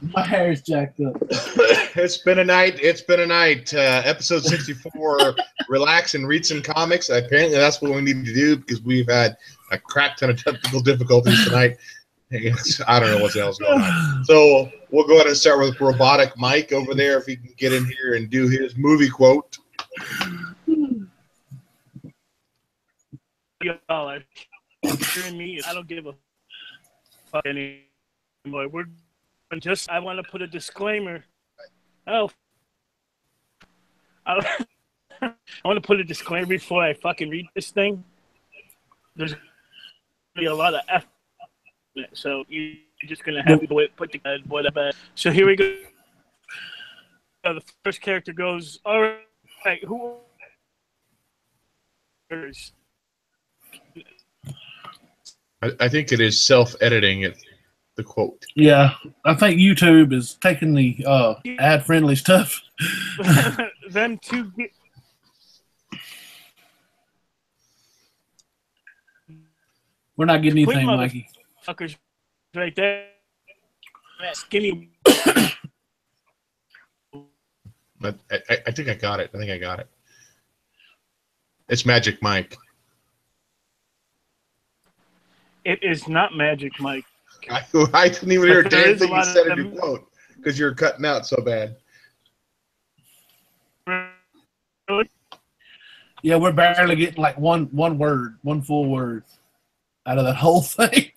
My hair is jacked up. It's been a night. It's been a night. Episode 64, relax and read some comics. Apparently that's what we need to do because we've had a crap ton of technical difficulties tonight. I don't know what the hell's going on. So we'll go ahead and start with Robotic Mike over there if he can get in here and do his movie quote. Y'all are hearing me. I don't give a fuck anymore. I want to put a disclaimer. I want to put a disclaimer before I fucking read this thing. There's going to be a lot of F in it, so you're just going to have to put the whatever. So here we go. The first character goes, all right, who is? I think it is self-editing it, the quote. Yeah, I think YouTube is taking the ad-friendly stuff. Them two. We're not getting anything, Mikey. Fuckers, right there. That skinny. But I think I got it. It's Magic Mike. It is not Magic Mike. I didn't even hear a damn thing you said in your quote because you're cutting out so bad. Yeah, we're barely getting like one word, one full word out of that whole thing.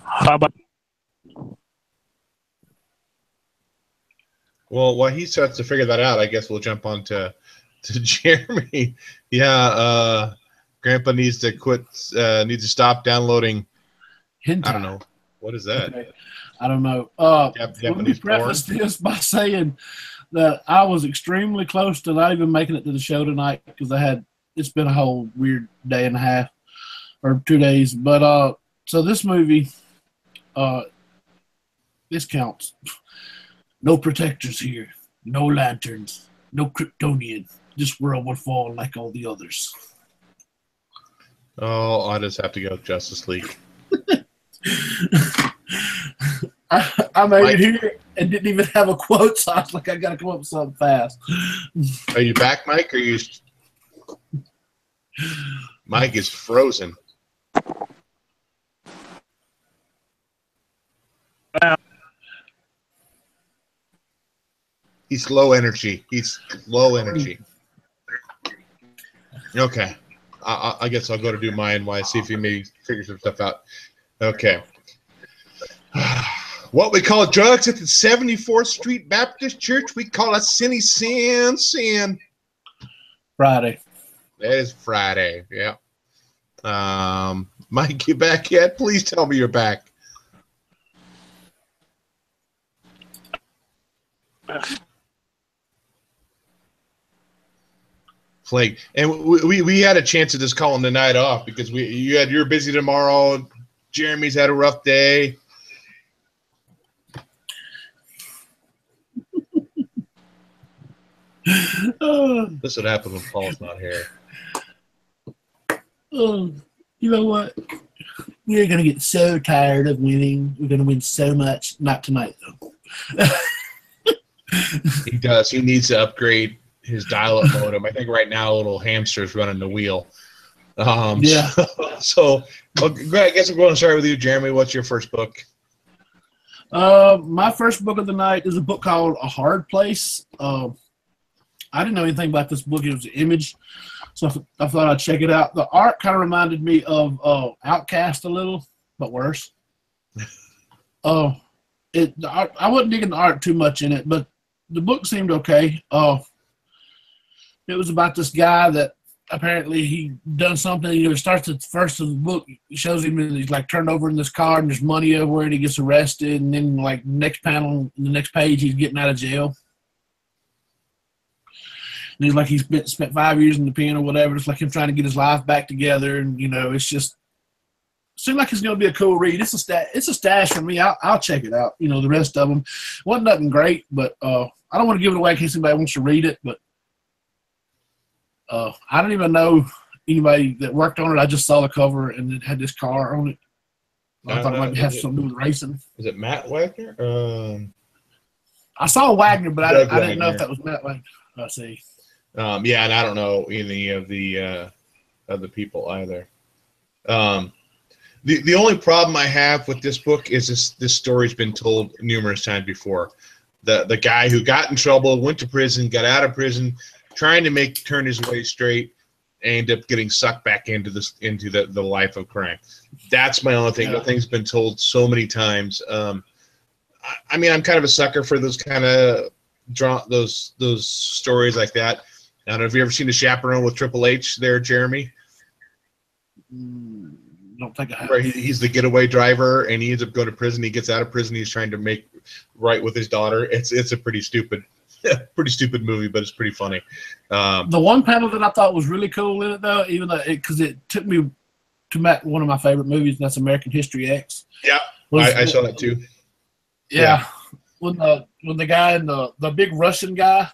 How about? Well, while he starts to figure that out, I guess we'll jump on to Jeremy. Yeah, Grandpa needs to quit. Needs to stop downloading. Hentai. I don't know. What is that? Okay. I don't know. Let me preface this by saying that I was extremely close to not even making it to the show tonight because it's been a whole weird day and a half or 2 days. But so this movie, this counts. No protectors here. No lanterns. No Kryptonian. This world would fall like all the others. Oh, I just have to go Justice League. I made it here and didn't even have a quote, so I was like, I got to come up with something fast. Are you back, Mike? Mike is frozen. He's low energy. Okay. I guess I'll go to do mine while I see if he maybe figures some stuff out. Okay. What we call drugs at the 74th Street Baptist Church, we call a sin. Friday. That is Friday, yeah. Mike, you back yet? Please tell me you're back. Flake. And we had a chance of just calling the night off because you're busy tomorrow. Jeremy's had a rough day. This would happen when Paul's not here. You know what? We're going to get so tired of winning. We're going to win so much. Not tonight, though. He does. He needs to upgrade his dial-up modem. I think right now a little hamster's running the wheel. Yeah. So I guess I'm going to start with you, Jeremy. What's your first book? My first book of the night is a book called A Hard Place. I didn't know anything about this book. It was an Image, so I thought I'd check it out. The art kind of reminded me of Outcast a little, but worse. I wasn't digging the art too much in it, but the book seemed okay. It was about this guy that apparently he done something. It starts at the first of the book. It shows him he's like turned over in this car and there's money everywhere and he gets arrested. And then like next panel, the next page, he's getting out of jail. And he's like he's spent 5 years in the pen or whatever. It's like him trying to get his life back together. And, it's just seemed like it's going to be a cool read. It's a stash for me. I'll check it out. The rest of them wasn't nothing great, but I don't want to give it away in case anybody wants to read it, but I don't even know anybody that worked on it. I just saw the cover and it had this car on it. I thought it might have something to do with racing. Is it Matt Wagner? I saw Wagner, but I didn't know Wagner. if that was Matt Wagner. I see. Yeah, and I don't know any of the people either. The only problem I have with this book is this story's been told numerous times before. The guy who got in trouble, went to prison, got out of prison, trying to turn his way straight, and ended up getting sucked back into the life of crime. That's my only thing. Yeah. The thing's been told so many times. I mean, I'm kind of a sucker for those kind of those stories like that. I don't know if you ever seen The Chaperone with Triple H there, Jeremy. Don't think I have. Right, he's the getaway driver, and he ends up going to prison. He gets out of prison. He's trying to make right with his daughter. It's a pretty stupid movie, but it's pretty funny. The one panel that I thought was really cool in it, though, even though because it took me to one of my favorite movies, and that's American History X. Yeah, I saw that too. Yeah, when the guy and the big Russian guy,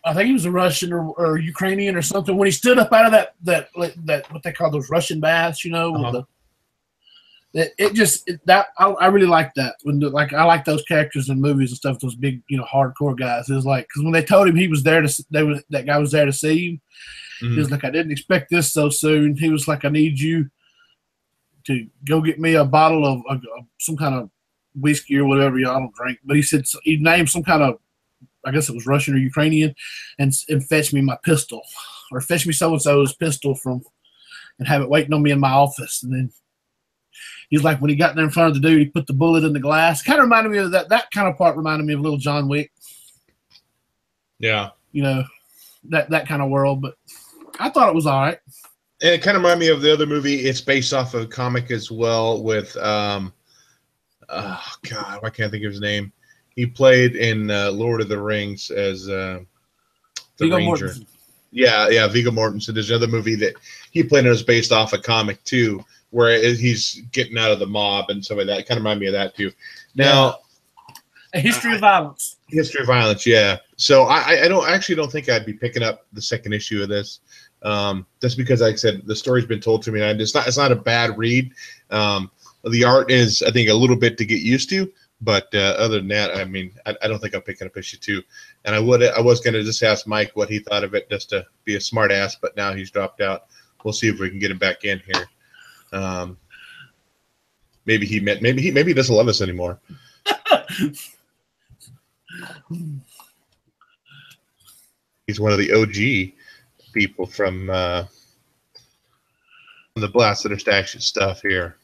I think he was a Russian or Ukrainian or something. When he stood up out of that what they call those Russian baths, you know, I really like that. I like those characters in movies and stuff. Those big, hardcore guys. It was like because when they told him he was there that guy was there to see him. He was like, I didn't expect this so soon. He was like, I need you to go get me a bottle of some kind of whiskey or whatever y'all don't drink. But he said he named some kind of, I guess it was Russian or Ukrainian, and fetch me my pistol, or fetch me so-and-so's pistol and have it waiting on me in my office. And then he's like, when he got there in front of the dude, he put the bullet in the glass. Kind of reminded me of that kind of part reminded me of little John Wick. Yeah. That kind of world, but I thought it was all right. And it kind of reminded me of the other movie. It's based off of a comic as well with, oh God, why can't I think of his name? He played in Lord of the Rings as the Viggo Ranger. Mortensen. Yeah, Viggo Mortensen. There's another movie that he played in was based off a comic too, where he's getting out of the mob and stuff like that. It kind of reminded me of that too. Now, A History of Violence. History of Violence, yeah. So I don't think I'd be picking up the second issue of this. Just because, like I said, the story's been told to me, and it's not a bad read. The art is, I think, a little bit to get used to, but other than that, I mean, I don't think I'm picking up issue 2. And I was going to just ask Mike what he thought of it, just to be a smart ass, but now he's dropped out. We'll see if we can get him back in here. Maybe he doesn't love us anymore. He's one of the OG people from the Blasted Statue stuff here.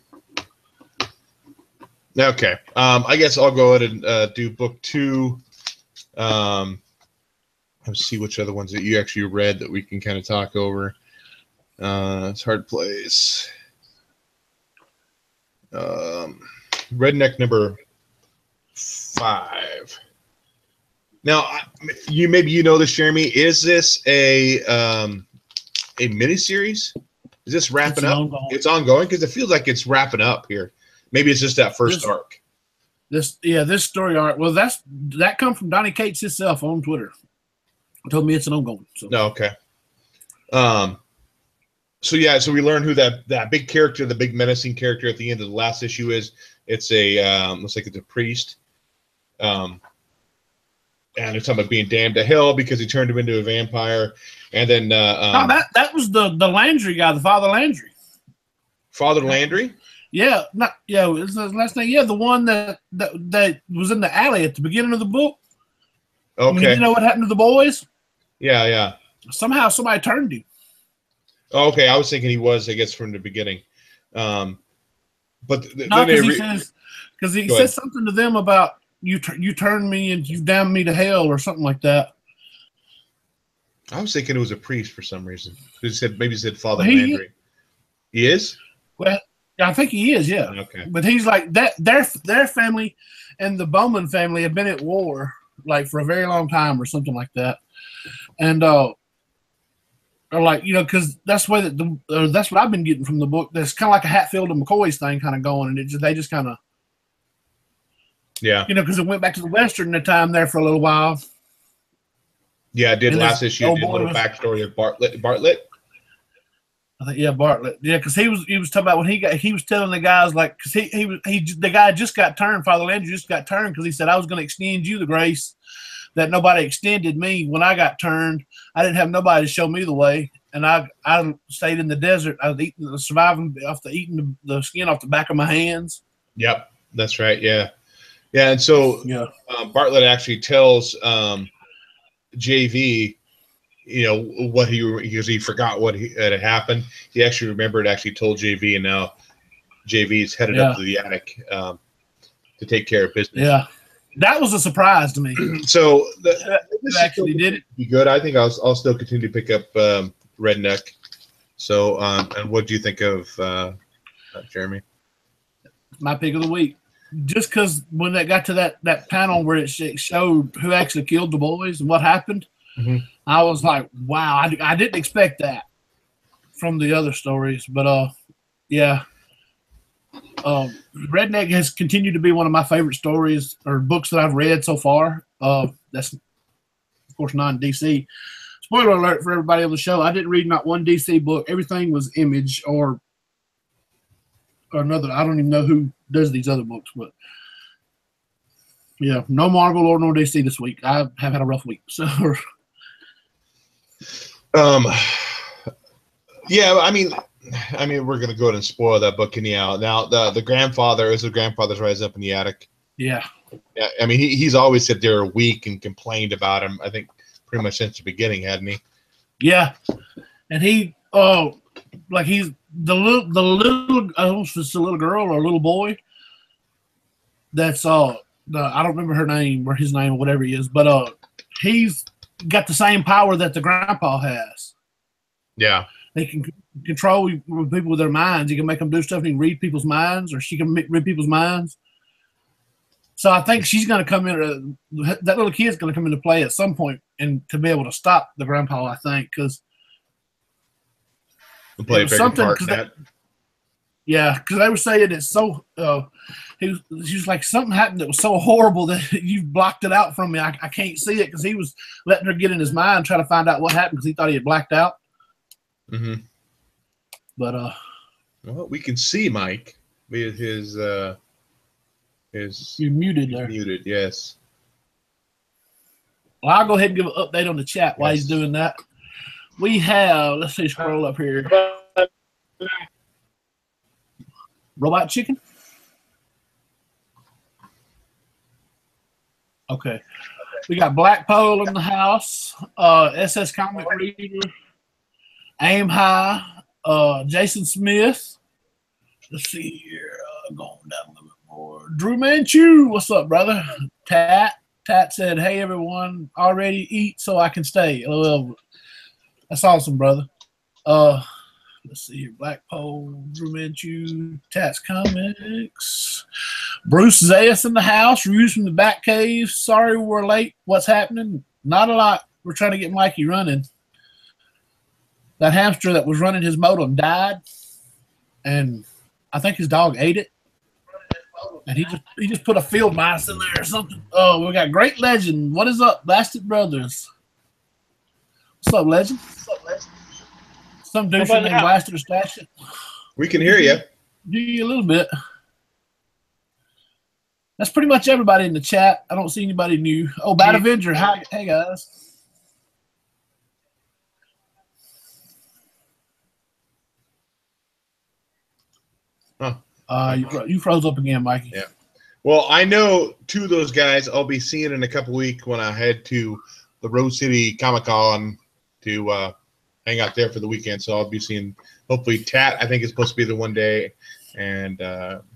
Okay, I guess I'll go ahead and do book 2. Let's see which other ones that you actually read that we can kind of talk over. It's Hard Place. Redneck number 5. Now, maybe you know this, Jeremy. Is this a miniseries? Is this wrapping up? Ongoing. It's ongoing because it feels like it's wrapping up here. Maybe it's just that first arc. This story arc. Well, that come from Donnie Cates himself on Twitter. He told me it's an ongoing. So. No, okay. So we learn who that big character, the big menacing character at the end of the last issue is. It's looks like it's a priest. And it's talking about being damned to hell because he turned him into a vampire. And then that was the Landry guy, the Father Landry. Father Landry? Yeah, it's his last name. Yeah, the one that was in the alley at the beginning of the book. Okay. You know what happened to the boys? Yeah. Somehow somebody turned him. Okay, I was thinking he was, I guess, from the beginning. But because he says something to them about you turned me and you damned me to hell or something like that. I was thinking it was a priest for some reason. He said Father Landry. He is? Well, I think he is, yeah. Okay. But he's like that. Their family and the Bowman family have been at war like for a very long time or something like that, and or like because that's the way that that's what I've been getting from the book. That's kind of like a Hatfield and McCoy's thing kind of going, and they just kind of because it went back to the Western the time there for a little while. Yeah, I did last issue. Did a little backstory of Bartlett. I think Bartlett. Yeah, because he was talking about when he was telling the guys like because the guy just got turned. Father Landry just got turned because he said I was going to extend you the grace that nobody extended me when I got turned. I didn't have nobody to show me the way, and I stayed in the desert. I was surviving off eating the skin off the back of my hands. Yep, that's right. Yeah, and so Bartlett actually tells JV. What because he forgot what had happened. He actually remembered, actually told JV, and now JV's headed up to the attic to take care of business. Yeah, that was a surprise to me. So this actually did it. Be good. I think I'll still continue to pick up Redneck. So and what do you think of Jeremy? My pick of the week. Just because when that got to that panel where it showed who actually killed the boys and what happened. Mm-hmm. I was like, wow, I didn't expect that from the other stories. But, Redneck has continued to be one of my favorite stories or books that I've read so far. That's, of course, non-DC. Spoiler alert for everybody on the show. I didn't read not one DC book. Everything was Image or another. I don't even know who does these other books. But, yeah, no Marvel or no DC this week. I have had a rough week. So... I mean, we're gonna go ahead and spoil that book anyhow. Now, the grandfather's rise up in the attic. Yeah. I mean, he's always said they were weak and complained about him. I think pretty much since the beginning, hadn't he? Yeah, and he, like he's the little, I don't know if it's a little girl or a little boy. That's I don't remember her name or his name or whatever he is, but he's got the same power that the grandpa has. Yeah. He can control people with their minds. He can make them do stuff. He can read people's minds, or she can read people's minds. So I think she's going to come in. That little kid's going to come into play at some point, and to be able to stop the grandpa, I think, because play a bigger part in that. Yeah, because they were saying it's so. He was like, something happened that was so horrible that you blocked it out from me. I can't see it, because he was letting her get in his mind, trying to find out what happened, because he thought he had blacked out. Mm-hmm. But well, we can see Mike with his you're muted there. Muted, yes. Well, I'll go ahead and give an update on the chat while he's doing that. We have, let's see, scroll up here. Robot Chicken? Okay. We got Black Pole in the house, SS Comic Reader, Aim High, Jason Smith. Let's see here. Going down a little bit more. Drew Manchu, what's up, brother? Tat said, hey, everyone, already eat so I can stay. LOL. That's awesome, brother. Let's see here. Black Pole, Drew Manchu, Tats Comics. Bruce Zayas in the house. Reviews from the back cave. Sorry we're late. What's happening? Not a lot. We're trying to get Mikey running. That hamster that was running his modem died, and I think his dog ate it. And he just put a field mouse in there or something. Oh, we got Great Legend. What is up, Blasted Brothers? What's up, Legend? Some douche named Blasted or Stash It. We can hear you. Do you a little bit. That's pretty much everybody in the chat. I don't see anybody new. Oh, Bad Avenger. Hi, hey guys. Huh. You froze up again, Mikey. Yeah. Well, I know two of those guys I'll be seeing in a couple weeks when I head to the Rose City Comic Con to hang out there for the weekend. So I'll be seeing hopefully Tat. I think is supposed to be there one day, and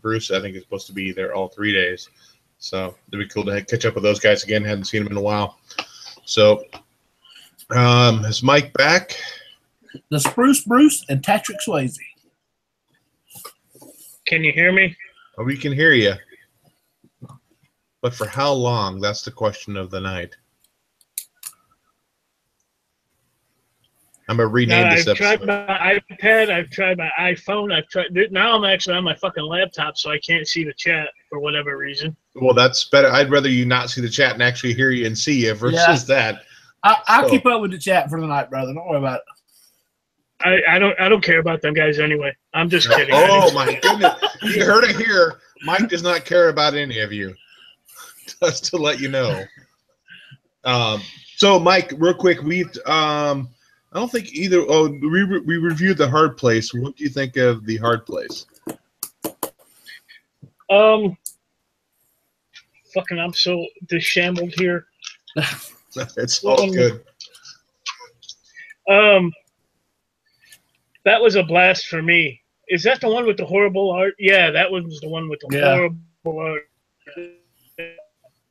Bruce I think is supposed to be there all 3 days. So it'd be cool to catch up with those guys again. Hadn't seen them in a while. So is Mike back? The Spruce Bruce and Patrick Swayze. Can you hear me? Oh, we can hear you. But for how long? That's the question of the night. I'm going to rename this episode. I've tried my iPad. I've tried my iPhone. Now I'm actually on my fucking laptop, so I can't see the chat for whatever reason. Well, that's better. I'd rather you not see the chat and actually hear you and see you versus that. I'll keep up with the chat for the night, brother. Don't worry about it. I don't care about them guys anyway. I'm just kidding. Oh my goodness! You heard it here. Mike does not care about any of you. Just to let you know. So Mike, real quick, I don't think either. Oh, we reviewed The Hard Place. What do you think of The Hard Place? Fucking, I'm so disheveled here. It's all good. That was a blast for me. Is that the one with the horrible art? Yeah, that was the one with the horrible art.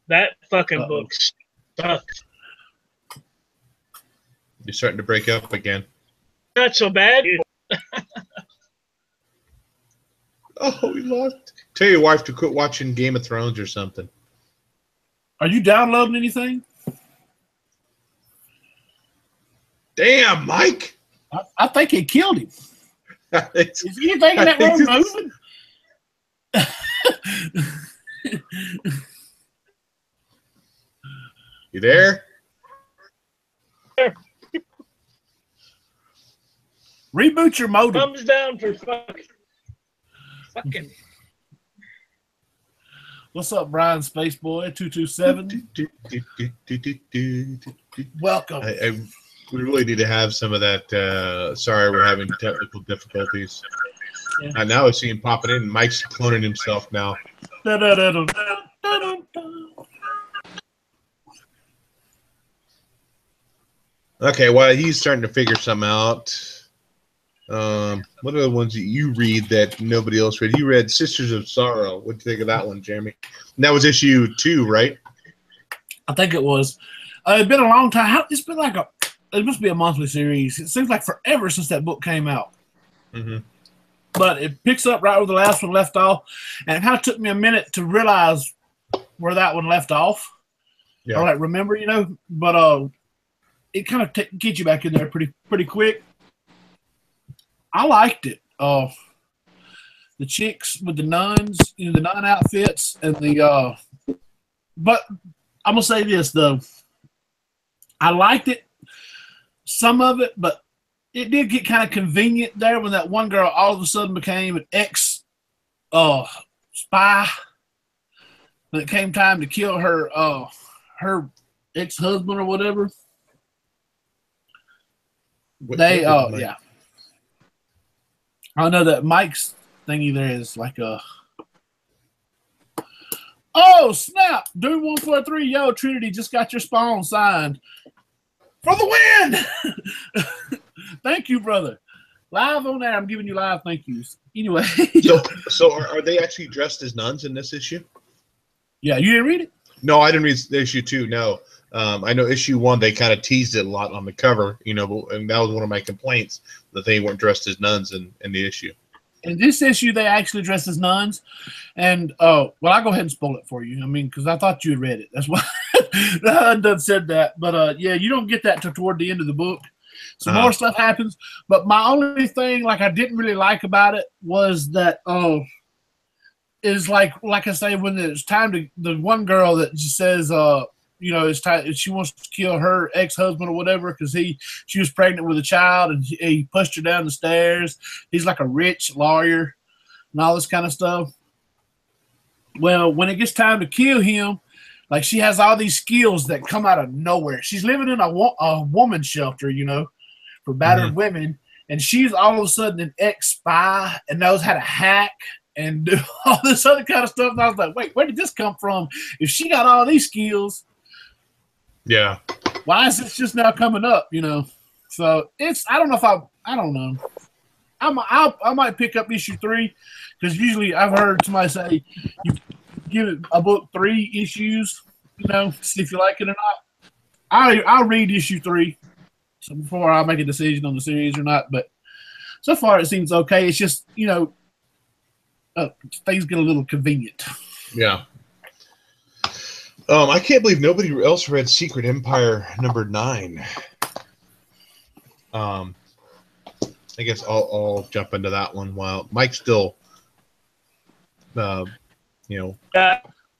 That fucking book sucked. You're starting to break up again. Not so bad. Oh, we lost. Tell your wife to quit watching Game of Thrones or something. Are you downloading anything? Damn, Mike. I think he killed him. Is anything in that room moving? You there? Reboot your modem. Thumbs down for fucking. What's up, Brian Spaceboy 227? Welcome. We really need to have some of that. Sorry, we're having technical difficulties. Yeah. Now I see him popping in. Mike's cloning himself now. Okay, well, he's starting to figure something out. What are the ones that you read that nobody else read? You read Sisters of Sorrow. What do you think of that one, Jeremy? And that was issue 2, right? I think it was. It's been a long time. It's been like it must be a monthly series. It seems like forever since that book came out. Mm-hmm. But it picks up right where the last one left off. And it kind of took me a minute to realize where that one left off. Yeah. Or like remember, But it kind of gets you back in there pretty quick. I liked it. The chicks with the nuns, the nun outfits, and the but I'm gonna say this though. I liked it, some of it, but it did get kind of convenient there when that one girl all of a sudden became an ex spy. When it came time to kill her ex-husband or whatever. Yeah. I know that Mike's thingy there is like a. Oh snap! Doom 143, yo, Trinity just got your spawn signed for the win. Thank you, brother. Live on air, I'm giving you live thank yous. Anyway, so are they actually dressed as nuns in this issue? Yeah, you didn't read it? No, I didn't read issue 2. No, I know issue 1 they kind of teased it a lot on the cover, and that was one of my complaints that they weren't dressed as nuns in the issue. In this issue, they actually dress as nuns, and well, I'll go ahead and spoil it for you. I mean, because I thought you had read it. That's why I done said that. But yeah, you don't get that till toward the end of the book. Some more stuff happens. But my only thing, like I didn't really like about it, was that is like I say, when it's time to the one girl that just says it's time, she wants to kill her ex-husband or whatever because she was pregnant with a child and he pushed her down the stairs. He's like a rich lawyer and all this kind of stuff. Well, when it gets time to kill him, like she has all these skills that come out of nowhere. She's living in a woman's shelter, for battered women, and she's all of a sudden an ex-spy and knows how to hack and do all this other kind of stuff. And I was like, wait, where did this come from? If she got all these skills, yeah, why is this just now coming up? So I don't know. I don't know. I might pick up issue 3 because usually I've heard somebody say you give a book 3 issues, see if you like it or not. I'll read issue 3 so before I make a decision on the series or not. But so far it seems okay. It's just things get a little convenient. Yeah. I can't believe nobody else read Secret Empire number 9. I guess I'll jump into that one while Mike's still, paddling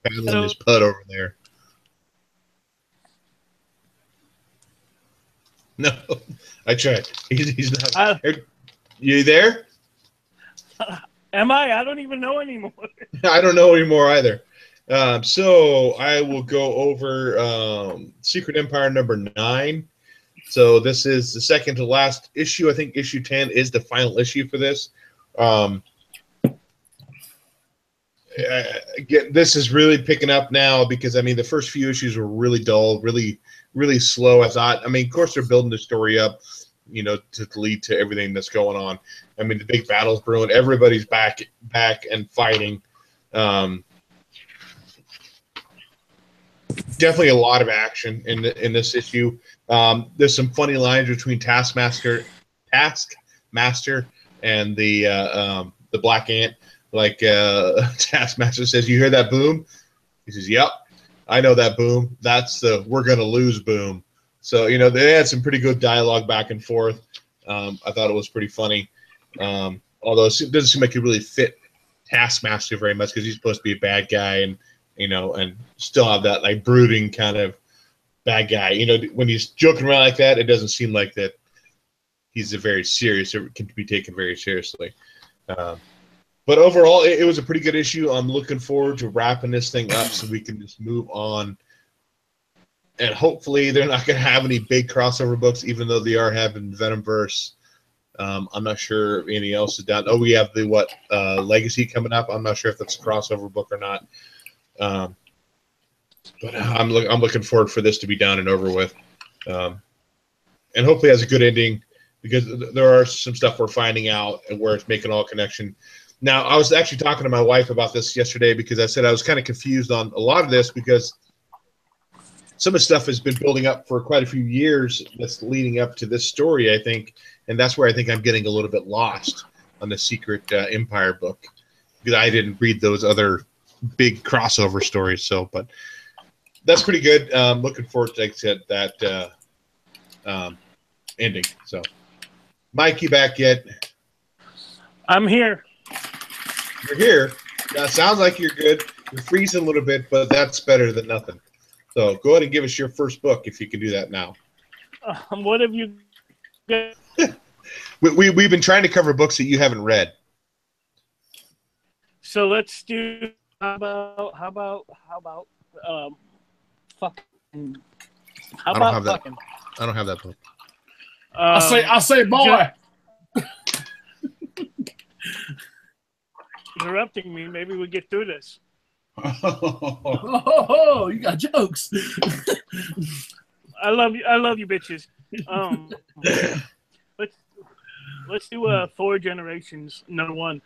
his putt over there. No, I tried. He's not. I, You there? am I? I don't even know anymore. I don't know anymore either. So I will go over Secret Empire number 9. So this is the second to last issue. I think issue 10 is the final issue for this. Again, this is really picking up now because, I mean, the first few issues were really dull, really, really slow, I thought. I mean, of course, they're building the story up, you know, to lead to everything that's going on. I mean, the big battle's brewing. Everybody's back and fighting. Definitely a lot of action in this issue. There's some funny lines between Taskmaster, and the Black Ant. Like Taskmaster says, "You hear that boom?" He says, "Yep, I know that boom. That's the we're gonna lose boom." So you know they had some pretty good dialogue back and forth. I thought it was pretty funny. Although it doesn't seem like it really fit Taskmaster very much because he's supposed to be a bad guy and and still have that like brooding kind of bad guy. You know, when he's joking around like that, it doesn't seem like that he's a very serious or can be taken very seriously. But overall, it was a pretty good issue. I'm looking forward to wrapping this thing up so we can just move on. And hopefully they're not going to have any big crossover books, even though they are having Venomverse. I'm not sure if anything else is done. Oh, we have the Legacy coming up. I'm not sure if that's a crossover book or not. But I'm looking forward for this to be done and over with. And hopefully it has a good ending because there are some stuff we're finding out and where it's making all connection. Now, I was actually talking to my wife about this yesterday because I said I was kind of confused on a lot of this because some of the stuff has been building up for quite a few years that's leading up to this story, I think. And that's where I think I'm getting a little bit lost on the Secret Empire book because I didn't read those other big crossover stories. So, but that's pretty good. Looking forward to, like I said, that ending. So, Mike, you back yet? I'm here. You're here. That sounds like you're good. You're freezing a little bit, but that's better than nothing. So go ahead and give us your first book if you can do that now. What have you got? We've been trying to cover books that you haven't read. So let's do. How about fucking. How about fucking? I don't have that book. I'll say boy. Interrupting me. Maybe we get through this. Oh, you got jokes. I love you, bitches. Let's do 4 Generations #1.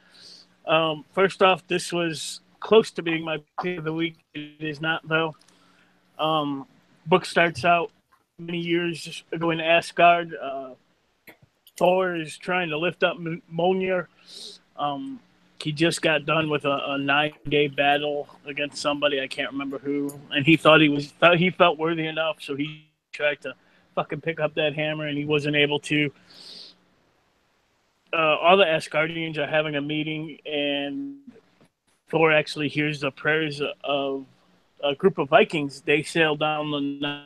First off, this was close to being my pick of the week. It is not though. Book starts out many years ago in Asgard. Thor is trying to lift up Mjolnir. He just got done with a 9-day battle against somebody, I can't remember who, and he thought he felt worthy enough, so he tried to fucking pick up that hammer, and he wasn't able to. All the Asgardians are having a meeting, and Thor actually hears the prayers of a group of Vikings. They sail down the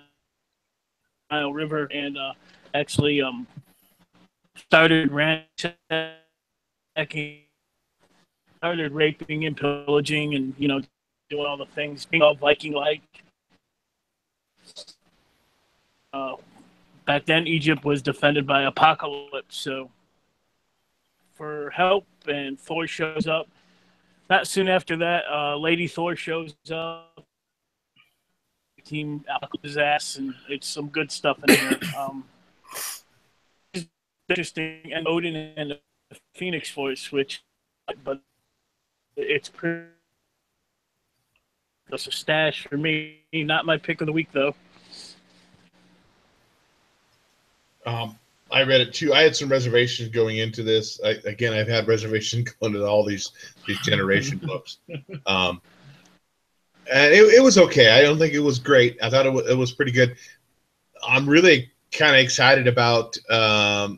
Nile River and actually started ransacking. Started raping and pillaging and, doing all the things, being all Viking-like. Back then, Egypt was defended by Apocalypse, so for help, and Thor shows up. Not soon after that, Lady Thor shows up. Team Apocalypse's ass, and it's some good stuff in here. It's interesting, and Odin and the Phoenix Force, but it's pretty. That's a stash for me. Not my pick of the week, though. I read it too. I had some reservations going into this. I've had reservations going into all these generation books, and it was okay. I don't think it was great. I thought it was pretty good. I'm really kind of excited about the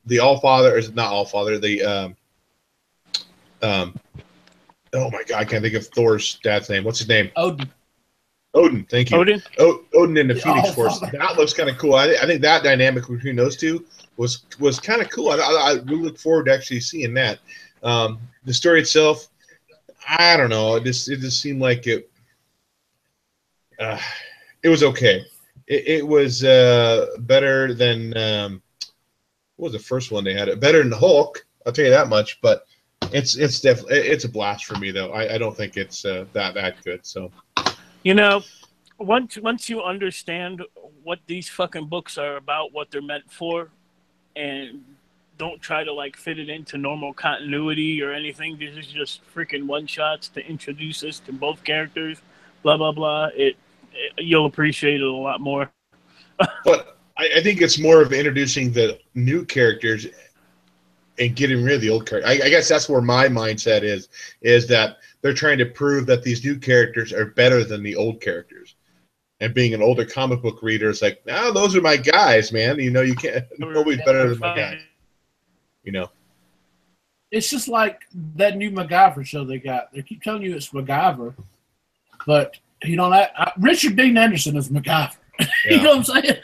Allfather, or is it not Allfather? The oh my god, I can't think of Thor's dad's name. What's his name? Odin. Odin, thank you. Odin? Odin and the Yeah, Phoenix Force. Father. That looks kind of cool. I think that dynamic between those two was kind of cool. I really look forward to actually seeing that. The story itself, I don't know. It just seemed like it was okay. It was better than what was the first one they had? Better than Hulk. I'll tell you that much. But it's definitely it's a blast for me though. I don't think it's that good. So once you understand what these fucking books are about, what they're meant for, and don't try to like fit it into normal continuity or anything. This is just freaking one shots to introduce us to both characters. Blah blah blah. You'll appreciate it a lot more. But I think it's more of introducing the new characters and getting rid of the old characters. I guess that's where my mindset is that they're trying to prove that these new characters are better than the old characters. And being an older comic book reader, it's like, no, those are my guys, man. You can't. Nobody's better than my guys. It's just like that new MacGyver show they got. They keep telling you it's MacGyver, but Richard Dean Anderson is MacGyver. Yeah. You know what I'm saying?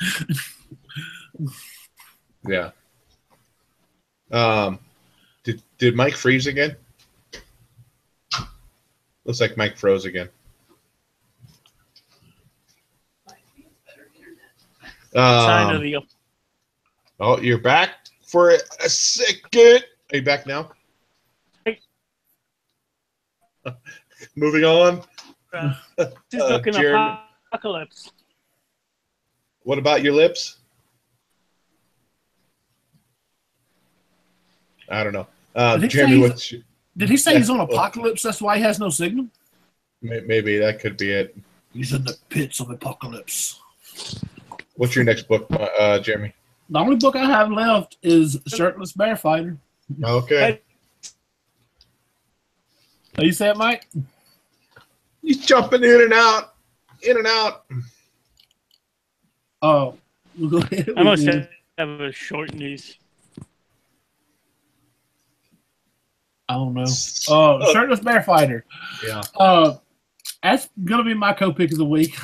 Yeah. Did Mike freeze again? Looks like Mike froze again. Oh, you're back for a second. Are you back now? Moving on. Apocalypse. What about your lips? I don't know. Jeremy, did he say he's on Apocalypse? That's why he has no signal? Maybe that could be it. He's in the pits of Apocalypse. What's your next book, Jeremy? The only book I have left is Shirtless Bear Fighter. Okay. Are you saying, Mike? He's jumping in and out. In and out. Oh. We'll go ahead. I must have a shorten these. I don't know. Shirtless Bear Fighter. Yeah. That's going to be my co-pick of the week.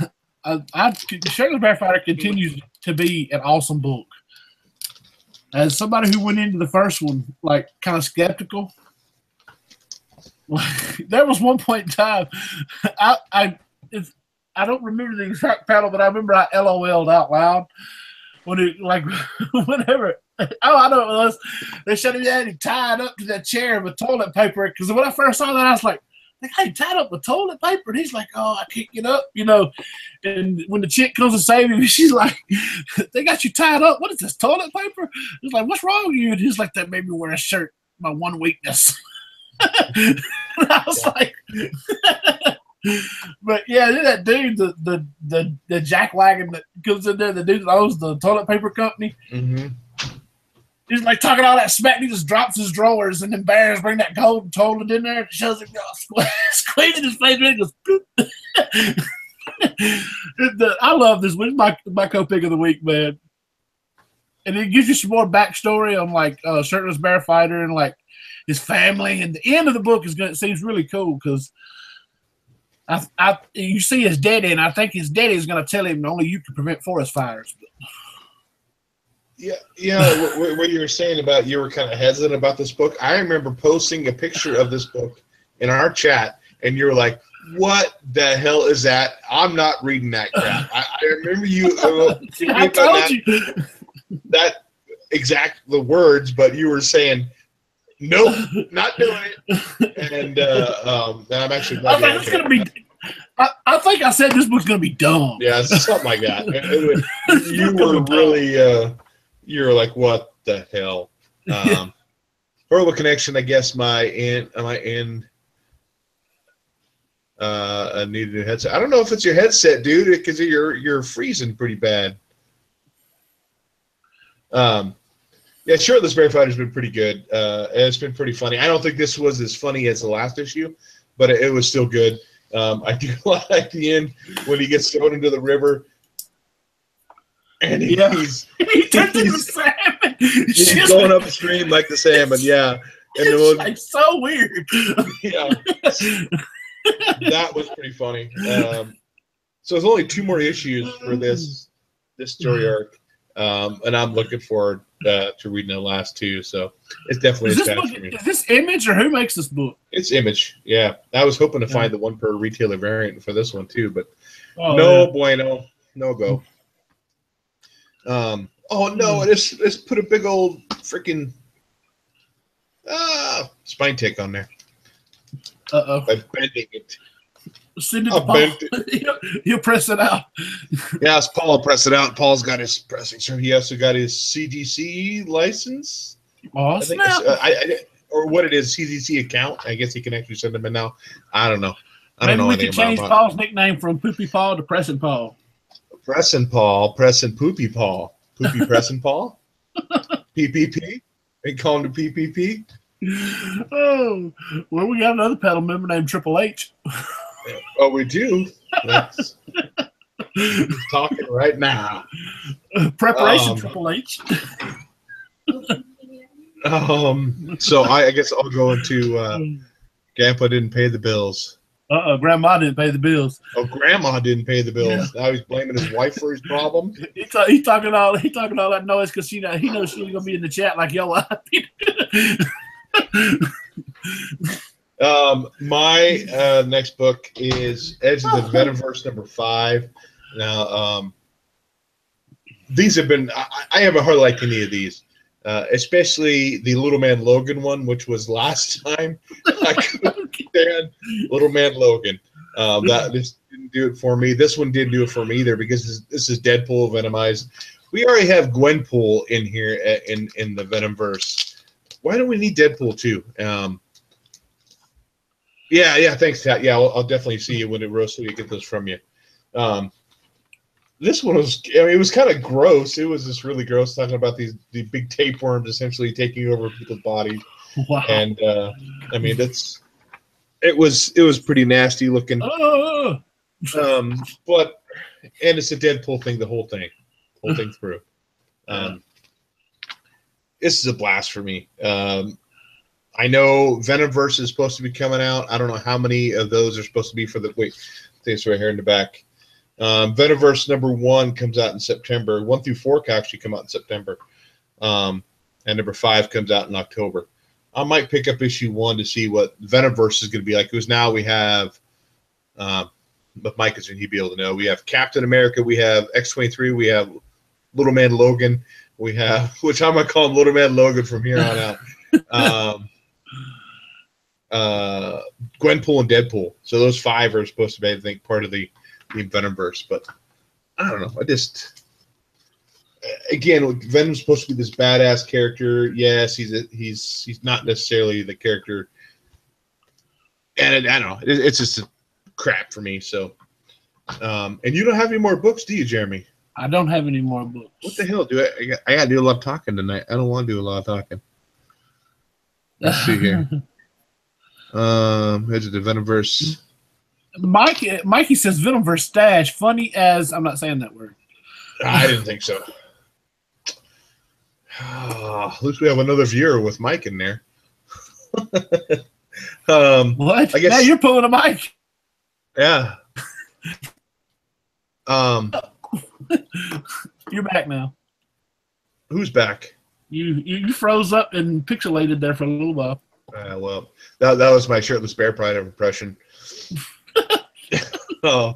Shirtless Bear Fighter continues to be an awesome book. As somebody who went into the first one, like, kind of skeptical, there was one point in time, I don't remember the exact panel, but I remember I LOL'd out loud when it, like, whenever, I know it was, they showed him tied up to that chair with toilet paper, because when I first saw that, I was like, hey, tied up with toilet paper? And he's like, oh, I can't get up, And when the chick comes to save him, she's like, they got you tied up. What is this, toilet paper? He's like, what's wrong with you? And he's like, that made me wear a shirt, my one weakness. And I was like, but yeah, that dude, the jackwagon that comes in there, the dude that owns the toilet paper company, he's like talking all that smack. And he just drops his drawers, and then bears bring that gold toilet in there and shows him squeezing his face. And goes, I love this. It's my co-pick of the week, man. And it gives you some more backstory on like Shirtless Bear Fighter and like his family. And the end of the book seems really cool because you see his daddy, and I think his daddy is going to tell him only you can prevent forest fires. Yeah. What you were saying about you were kind of hesitant about this book. I remember posting a picture of this book in our chat, and you were like, "What the hell is that? I'm not reading that crap." I remember you. I told you that the words, but you were saying, "Nope, not doing it." And I'm actually glad. I was like, it's going to be. I think I said this book's going to be dumb. Yeah, something like that. You were really. You were like, what the hell? Horrible connection, I guess I needed a new headset. I don't know if it's your headset, dude, because you're freezing pretty bad. Yeah, Shirtless Bear Fighter's been pretty good. It's been pretty funny. I don't think this was as funny as the last issue, but it was still good. I do like the end when he gets thrown into the river. And he turns into salmon. He's going upstream like the salmon, yeah. And it's like so weird. Yeah. That was pretty funny. So there's only 2 more issues for this story arc, and I'm looking forward to reading the last 2. So it's definitely a challenge for me. Is this Image or who makes this book? It's Image, yeah. I was hoping to find the 1 per retailer variant for this one too, but bueno, no go. Oh no! Let's put a big old freaking spine tick on there. By bending it. Send it to Paul. He'll press it out. Yes, Paul will press it out. Paul's got his pressing. So he also got his CGC license. Awesome. Or what it is, CGC account. I guess he can actually send them in now. I don't know. Maybe we could change Paul's nickname from Poopy Paul to Pressin' Paul. Pressin' Paul, Pressin' Poopy Paul. Poopy Pressin' Paul? PPP? They call him the PPP? Oh, well, we got another pedal member named Triple H. Oh, we do? That's talking right now. Preparation Triple H. So I guess I'll go into Grandpa didn't pay the bills. Grandma didn't pay the bills. Oh, Grandma didn't pay the bills. Yeah. Now he's blaming his wife for his problem. He talking all that noise because he knows she's gonna be in the chat like yo. My next book is Edge of the Venomverse #5. Now, these have been. I haven't heard like any of these. Especially the Little Man Logan one, which was last time. I couldn't stand Little Man Logan. This didn't do it for me. This one didn't do it for me either because this is Deadpool Venomized. We already have Gwenpool in here in the Venomverse. Why don't we need Deadpool too? Yeah, thanks, Tat. Yeah, I'll definitely see you when it roasts so you get those from you. This one was, it was kind of gross. It was just really gross talking about the big tapeworms essentially taking over people's bodies. Wow. And I mean, it was pretty nasty looking. But it's a Deadpool thing, the whole thing through. This is a blast for me. I know Venomverse is supposed to be coming out. I don't know how many of those are supposed to be for the it's right here in the back. Venomverse #1 comes out in September. 1 through 4 can actually come out in September. And #5 comes out in October. I might pick up issue 1 to see what Venomverse is going to be like. Because now we have, but Mike is he'd be able to know. We have Captain America. We have X-23. We have Little Man Logan. We have, which I'm going to call him Little Man Logan from here on out. Gwenpool and Deadpool. So those 5 are supposed to be, I think, part of the Venomverse, but I don't know. I just, again, Venom's supposed to be this badass character. Yes, he's not necessarily the character, and I don't know. It's just a crap for me. So, and you don't have any more books, do you, Jeremy? I don't have any more books. What the hell? I got to do a lot of talking tonight. I don't want to do a lot of talking. Let's see here. Edge of the Venomverse. Mikey says Venomverse stash funny as I'm not saying that word. I didn't think so. At least we have another viewer with Mike in there. What? I guess now you're pulling a mic. Yeah. You're back now. Who's back? You froze up and pixelated there for a little while. Well, that was my shirtless bear pride impression. I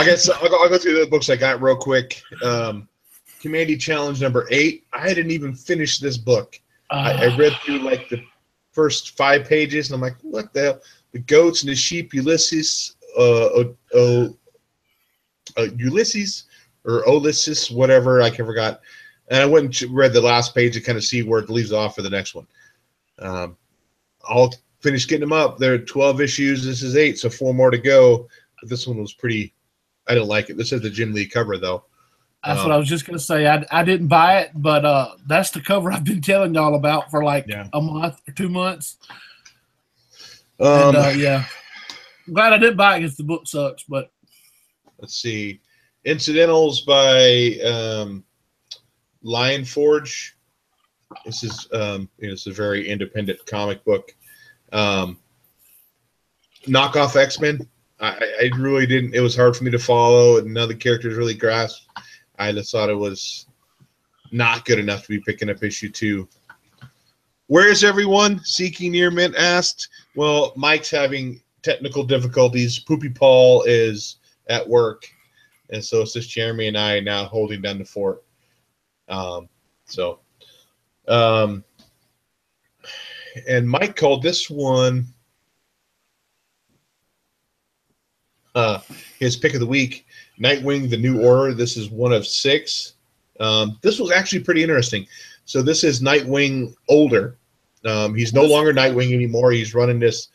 guess I'll go through the books I got real quick. Commandy Challenge #8. I didn't even finish this book. I read through like the first 5 pages, and I'm like, what the hell? The goats and the sheep, Ulysses, Ulysses, whatever, I forgot. And I went and read the last page to kind of see where it leaves off for the next one. I'll finish getting them up. There are 12 issues. This is 8, so 4 more to go. But this one was pretty. I didn't like it. This is the Jim Lee cover, though. That's what I was just gonna say. I didn't buy it, but that's the cover I've been telling y'all about for like a month or 2 months. Yeah, I'm glad I didn't buy it because the book sucks. But let's see, Incidentals by Lion Forge. This is it's a very independent comic book. Knockoff X-Men. I really didn't. It was hard for me to follow, and none of the characters really grasped. I just thought it was not good enough to be picking up issue 2. Where is everyone? Seeking Near Mint asked. Well, Mike's having technical difficulties. Poopy Paul is at work, and so it's just Jeremy and I now holding down the fort. And Mike called this one his pick of the week, Nightwing: The New Order. This is one of 6. This was actually pretty interesting. So this is Nightwing older. He's no longer Nightwing anymore. He's running this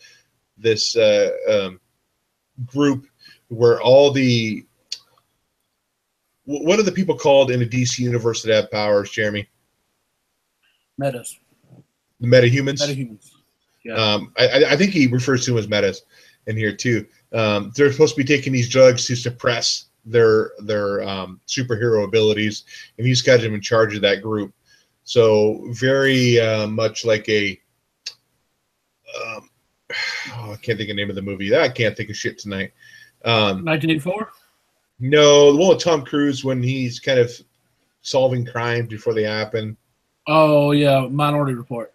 group where all the what are the people called in the DC universe that have powers, Jeremy? Metas. The metahumans. Metahumans. Yeah. I think he refers to them as metas in here too. They're supposed to be taking these drugs to suppress their superhero abilities, and he's got him in charge of that group. So very much like a I can't think of the name of the movie. I can't think of shit tonight. 1984? No, the one with Tom Cruise when he's kind of solving crimes before they happen. Oh, yeah, Minority Report.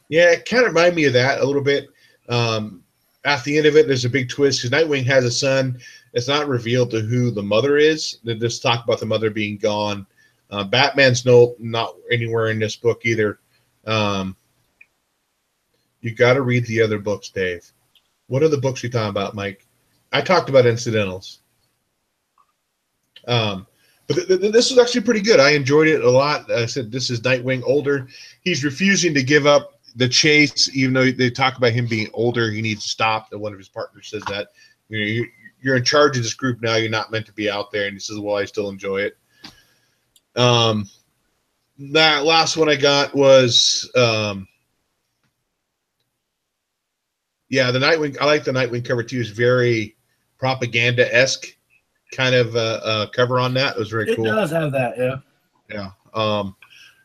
Yeah, it kind of reminded me of that a little bit. At the end of it, there's a big twist because Nightwing has a son. It's not revealed to who the mother is. They just talk about the mother being gone. Batman's not anywhere in this book either. You got to read the other books, Dave. What are the books you're talking about, Mike? I talked about incidentals. But this was actually pretty good. I enjoyed it a lot. I said this is Nightwing older. He's refusing to give up the chase, even though they talk about him being older. He needs to stop. And one of his partners says that you're in charge of this group now. You're not meant to be out there. And he says, well, I still enjoy it. That last one I got was the Nightwing. I like the Nightwing cover too. It's very propaganda-esque kind of cover on that. It was very cool. It does have that, yeah. Yeah.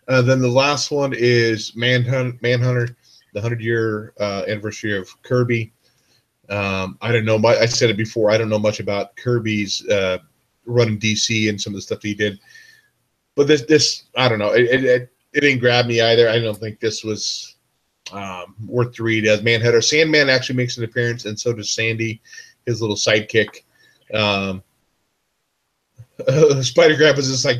Then the last one is Manhunter, the 100-year anniversary of Kirby. I don't know. I said it before. I don't know much about Kirby's running DC and some of the stuff that he did. But this I don't know. It didn't grab me either. I don't think this was worth to read as Manhunter. Sandman actually makes an appearance, and so does Sandy, his little sidekick. Spider Grandpa's just like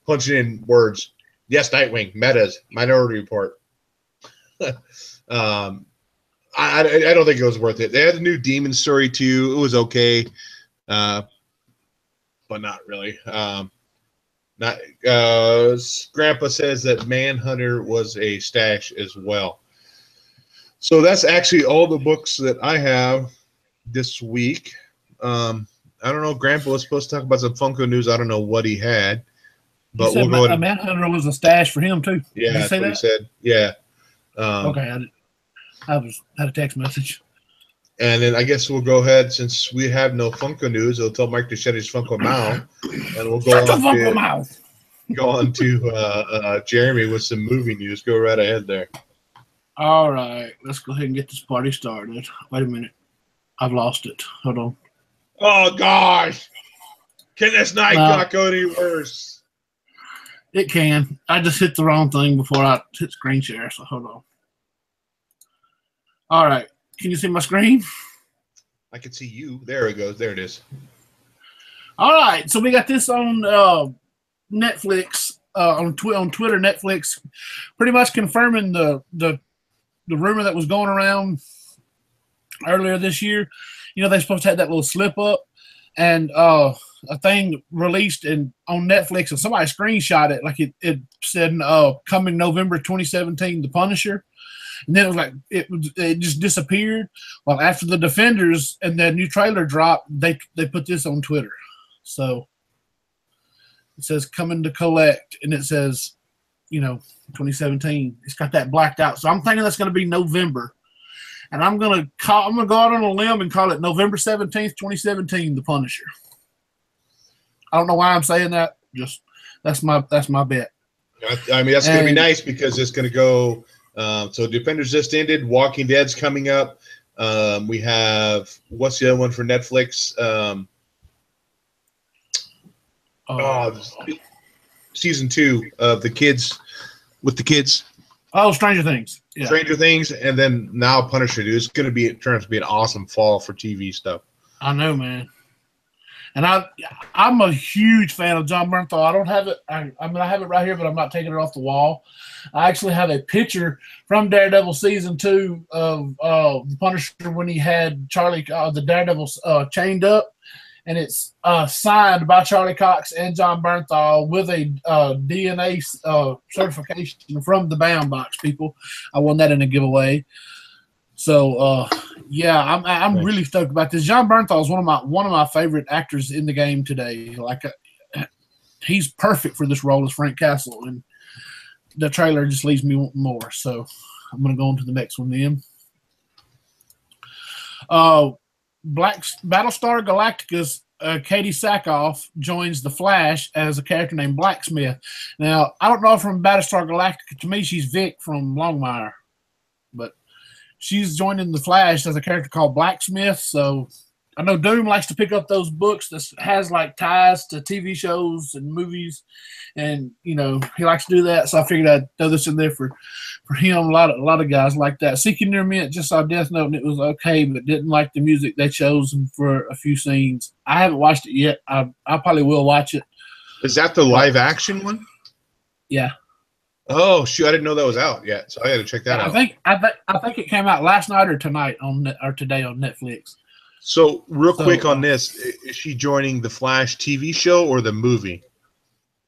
punching in words. Yes, Nightwing, metas, Minority Report. I don't think it was worth it. They had a new Demon story too. It was okay, but not really. Grandpa says that Manhunter was a stash as well. So that's actually all the books that I have this week. I don't know. Grandpa was supposed to talk about some Funko news. I don't know what he had, but we'll go ahead. Manhunter was a stash for him too. Yeah, that's what he said. Yeah. Okay, I had a text message. And then I guess we'll go ahead, since we have no Funko news. I'll tell Mike to shut his Funko mouth, and we'll go on to Jeremy with some movie news. Go right ahead there. All right, let's go ahead and get this party started. Wait a minute, I've lost it. Hold on. Oh gosh, can this night not go any worse? It can. I just hit the wrong thing before I hit screen share. So hold on. All right. Can you see my screen? I can see you. There it goes. There it is. All right. So we got this on Netflix, on Twitter, Netflix, pretty much confirming the rumor that was going around earlier this year. You know, they're supposed to have that little slip up, and a thing released on Netflix, and somebody screenshot it. Like it said, coming November 2017, The Punisher. And then it was like it just disappeared. Well, after the Defenders and the new trailer dropped, they put this on Twitter. So it says coming to collect, and it says, 2017. It's got that blacked out. So I'm thinking that's going to be November, and I'm gonna go out on a limb and call it November 17th, 2017, The Punisher. I don't know why I'm saying that. Just that's my bet. I mean, that's going to be nice because it's going to go. So Defenders just ended. Walking Dead's coming up. We have what's the other one for Netflix? Season 2 of the kids with the kids. Oh, Stranger Things. Yeah. Stranger Things, and then now Punisher. Dude, it's going to turn out to be an awesome fall for TV stuff. I know, man. And I'm a huge fan of John Bernthal. I don't have it. I mean, I have it right here, but I'm not taking it off the wall. I actually have a picture from Daredevil season 2 of the Punisher when he had Charlie, the Daredevil, chained up, and it's signed by Charlie Cox and John Bernthal with a DNA certification from the Bound Box people. I won that in a giveaway. So yeah, I'm nice. Really stoked about this. John Bernthal is one of my favorite actors in the game today. Like, he's perfect for this role as Frank Castle, and the trailer just leaves me wanting more. So I'm gonna go on to the next one then. Battlestar Galactica's Katie Sackhoff joins the Flash as a character named Blacksmith. Now, I don't know from Battlestar Galactica. To me, she's Vic from Longmire, but she's joining the Flash as a character called Blacksmith. So I know Doom likes to pick up those books that has like ties to TV shows and movies, and he likes to do that. So I figured I'd throw this in there for him. A lot of guys like that. Seeking Near Mint just saw Death Note and it was okay, but didn't like the music they chose for a few scenes. I haven't watched it yet. I probably will watch it. Is that the live action one? Yeah. Oh shoot! I didn't know that was out yet, so I got to check that out. I think it came out last night or tonight or today on Netflix. So real quick on this, is she joining the Flash TV show or the movie?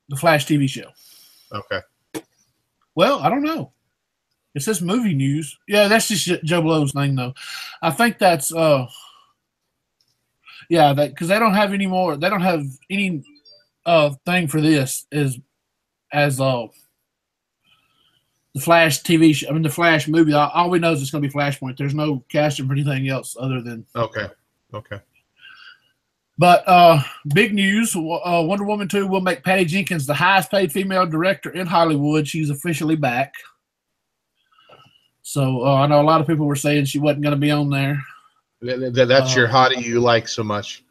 The Flash TV show. Okay. Well, I don't know. It says movie news. Yeah, that's just Joe Blow's thing though. I think that's yeah, that because they don't have any more. They don't have any thing for this as the Flash TV show. I mean, the Flash movie. All we know is it's going to be Flashpoint. There's no casting for anything else other than. Okay. But big news: Wonder Woman 2 will make Patty Jenkins the highest-paid female director in Hollywood. She's officially back. So I know a lot of people were saying she wasn't going to be on there. That's your hottie you like so much.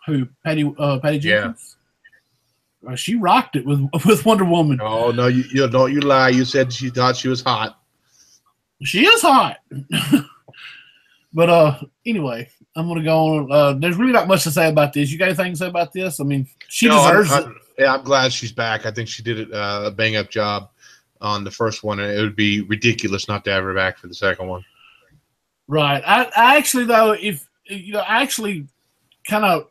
Who? Patty Jenkins? Yeah. She rocked it with Wonder Woman. Oh no, you don't you lie. You said she thought she was hot. She is hot. But anyway, I'm gonna go on. There's really not much to say about this. You got anything to say about this? I mean, she deserves it. Yeah, I'm glad she's back. I think she did a bang up job on the first one, and it would be ridiculous not to have her back for the second one. Right. I actually though, I actually kind of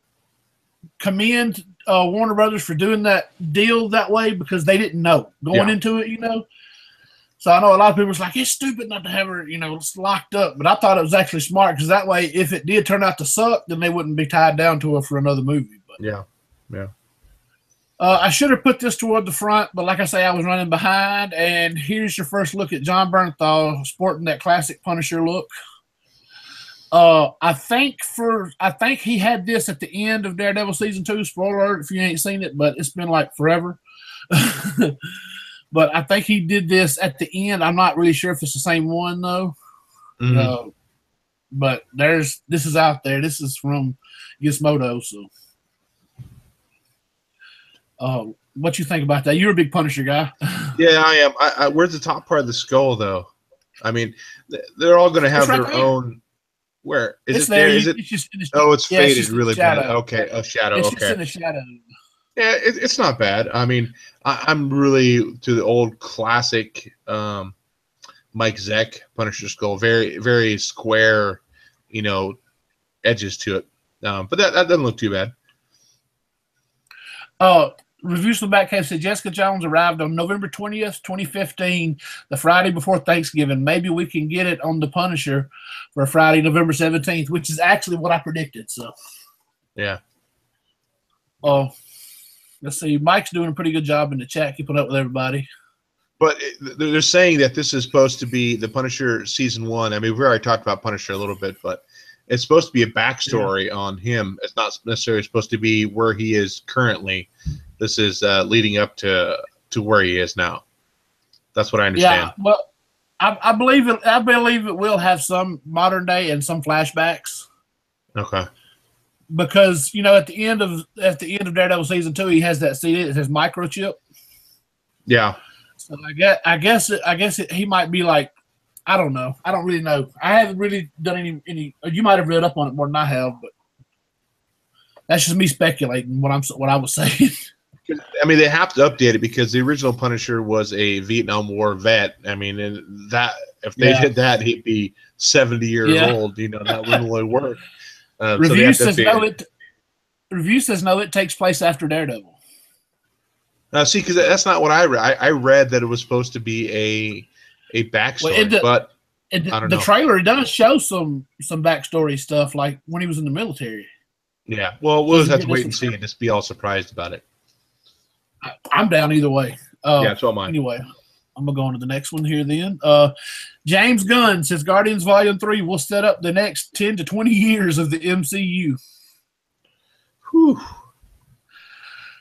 commend Warner Brothers for doing that deal that way because they didn't know going into it, So I know a lot of people was like, it's stupid not to have her, locked up. But I thought it was actually smart because that way, if it did turn out to suck, then they wouldn't be tied down to her for another movie. But yeah. I should have put this toward the front, but like I say, I was running behind. And here's your first look at John Bernthal sporting that classic Punisher look. I think he had this at the end of Daredevil season 2. Spoiler alert if you ain't seen it, but it's been like forever. But I think he did this at the end. I'm not really sure if it's the same one though. Mm-hmm. But this is out there. This is from Gizmodo. So, what you think about that? You're a big Punisher guy. Yeah, I am. Where's the top part of the skull though? I mean, they're all going to have their own. Where is it? There? Is it? It's faded really bad. Okay, a shadow. It's okay, just in the shadow. Yeah, it's not bad. I mean, I'm really to the old classic Mike Zeck Punisher skull. Very, very square, edges to it. But that doesn't look too bad. Reviews from the Batcave said Jessica Jones arrived on November 20th, 2015, the Friday before Thanksgiving. Maybe we can get it on the Punisher for Friday, November 17th, which is actually what I predicted. So, yeah. Let's see. Mike's doing a pretty good job in the chat, keeping up with everybody. But they're saying that this is supposed to be the Punisher season 1. I mean, we already talked about Punisher a little bit, but it's supposed to be a backstory on him. It's not necessarily supposed to be where he is currently. This is leading up to where he is now. That's what I understand. Yeah, well, I believe it. I believe it will have some modern day and some flashbacks. Okay. Because at the end of Daredevil season 2, he has that CD that says microchip. Yeah. So I guess he might be like, I don't know. I don't really know. I haven't really done any. You might have read up on it more than I have, but that's just me speculating what I was saying. I mean, they have to update it because the original Punisher was a Vietnam War vet. I mean, and that if they did that, he'd be 70 years old. That wouldn't really work. Review says no. It takes place after Daredevil. See, because that's not what I read. I read that it was supposed to be a backstory, but I don't know. The trailer does show some backstory stuff, like when he was in the military. Yeah, well, we'll just have to wait and see and just be all surprised about it. I'm down either way. Yeah, so am I. Anyway, I'm going to go on to the next one here then. James Gunn says Guardians Volume 3 will set up the next 10 to 20 years of the MCU. Whew.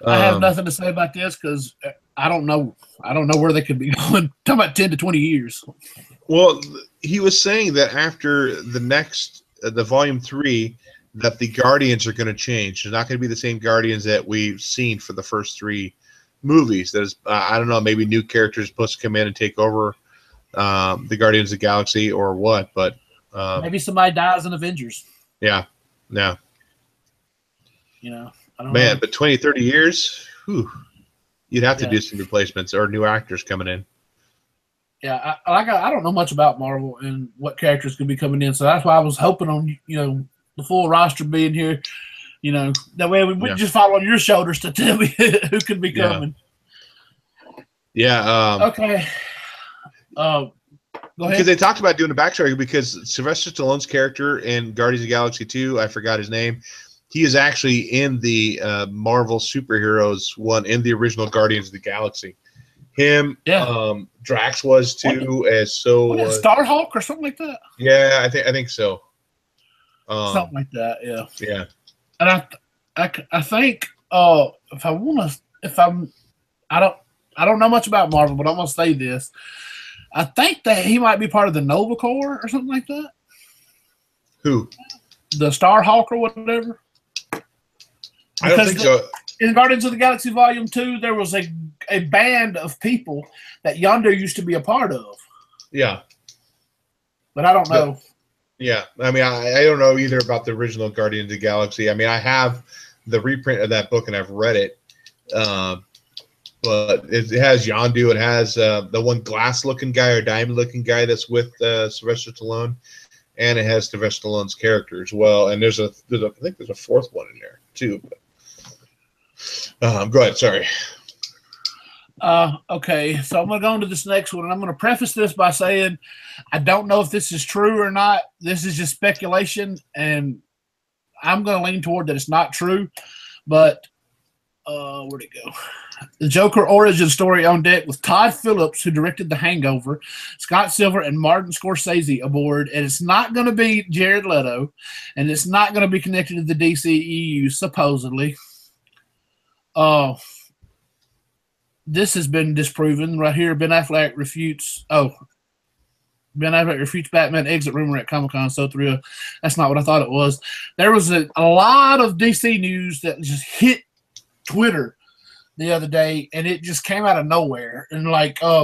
I have nothing to say about this because I don't know. I don't know where they could be going. Talking about 10 to 20 years. Well, he was saying that after the Volume 3, that the Guardians are going to change. They're not going to be the same Guardians that we've seen for the first 3 movies. There's, I don't know, maybe new characters supposed to come in and take over the Guardians of the Galaxy or what, but maybe somebody dies in Avengers. Yeah. I don't know. But 20, 30 years, you'd have to do some replacements or new actors coming in. Yeah, I don't know much about Marvel and what characters could be coming in, so that's why I was hoping on the full roster being here. That way we wouldn't just fall on your shoulders to tell me who could be coming. Yeah. Okay. Go ahead. Because they talked about doing a backstory because Sylvester Stallone's character in Guardians of the Galaxy 2, I forgot his name, he is actually in the Marvel superheroes one in the original Guardians of the Galaxy. Him, Drax was too, as so was Starhawk or something like that. Yeah, I think so. Something like that, yeah. Yeah. And I think I don't know much about Marvel, but I'm gonna say this. I think that he might be part of the Nova Corps or something like that. Who? The Starhawk or whatever. I don't think so. In Guardians of the Galaxy Volume 2, there was a band of people that Yondu used to be a part of. Yeah. But I don't know. Yeah. I mean, I don't know either about the original Guardians of the Galaxy. I mean, I have the reprint of that book and I've read it. But it has Yondu. It has the one glass-looking guy or diamond-looking guy that's with Sylvester Stallone. And it has Sylvester Stallone's character as well. And I think there's a fourth one in there too. But, go ahead. Sorry. Okay, so I'm going to go into this next one, and I'm going to preface this by saying I don't know if this is true or not. This is just speculation, and I'm going to lean toward that it's not true. But where'd it go? The Joker origin story on deck with Todd Phillips, who directed The Hangover, Scott Silver, and Martin Scorsese aboard. And it's not going to be Jared Leto, and it's not going to be connected to the DCEU, supposedly. This has been disproven right here. Ben Affleck refutes Batman exit rumor at Comic-Con. So thrilled. That's not what I thought it was. There was a lot of DC news that just hit Twitter the other day, and it just came out of nowhere. And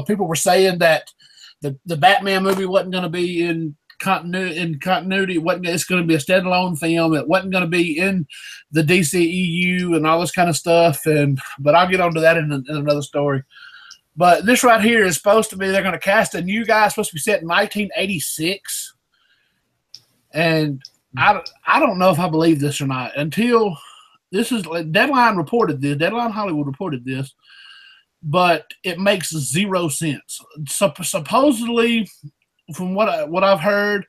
people were saying that the Batman movie wasn't going to be in continuity. It's going to be a standalone film. It wasn't going to be in the DCEU and all this kind of stuff. But I'll get onto that in another story. But this right here is supposed to be, they're going to cast a new guy, supposed to be set in 1986. And I don't know if I believe this or not until this is Deadline Hollywood reported this, but it makes zero sense. Supposedly, from what I've heard,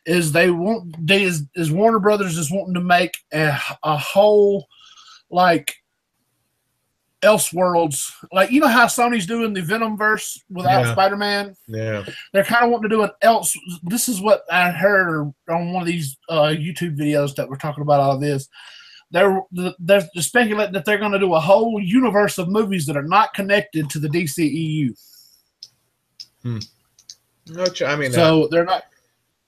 is Warner Brothers is wanting to make a whole Elseworlds, how Sony's doing the Venomverse without Spider-Man. Yeah, they're kind of wanting to do an else. This is what I heard on one of these YouTube videos that we're talking about all of this. They're speculating that they're going to do a whole universe of movies that are not connected to the DCEU. I mean, so they're not.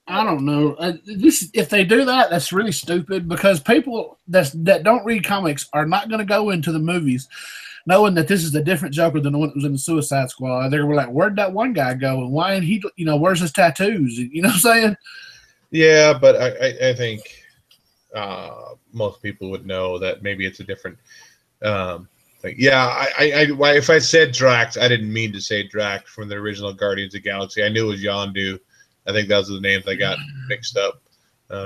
I don't know. If they do that, that's really stupid because people that don't read comics are not going to go into the movies knowing that this is a different Joker than the one that was in the Suicide Squad. They're like, "Where'd that one guy go? And why ain't he? Where's his tattoos? You know what I'm saying?" Yeah, but I think most people would know that maybe it's a different thing. Yeah, if I said Drax, I didn't mean to say Drax from the original Guardians of the Galaxy. I knew it was Yondu. I think those are the names I got mixed up.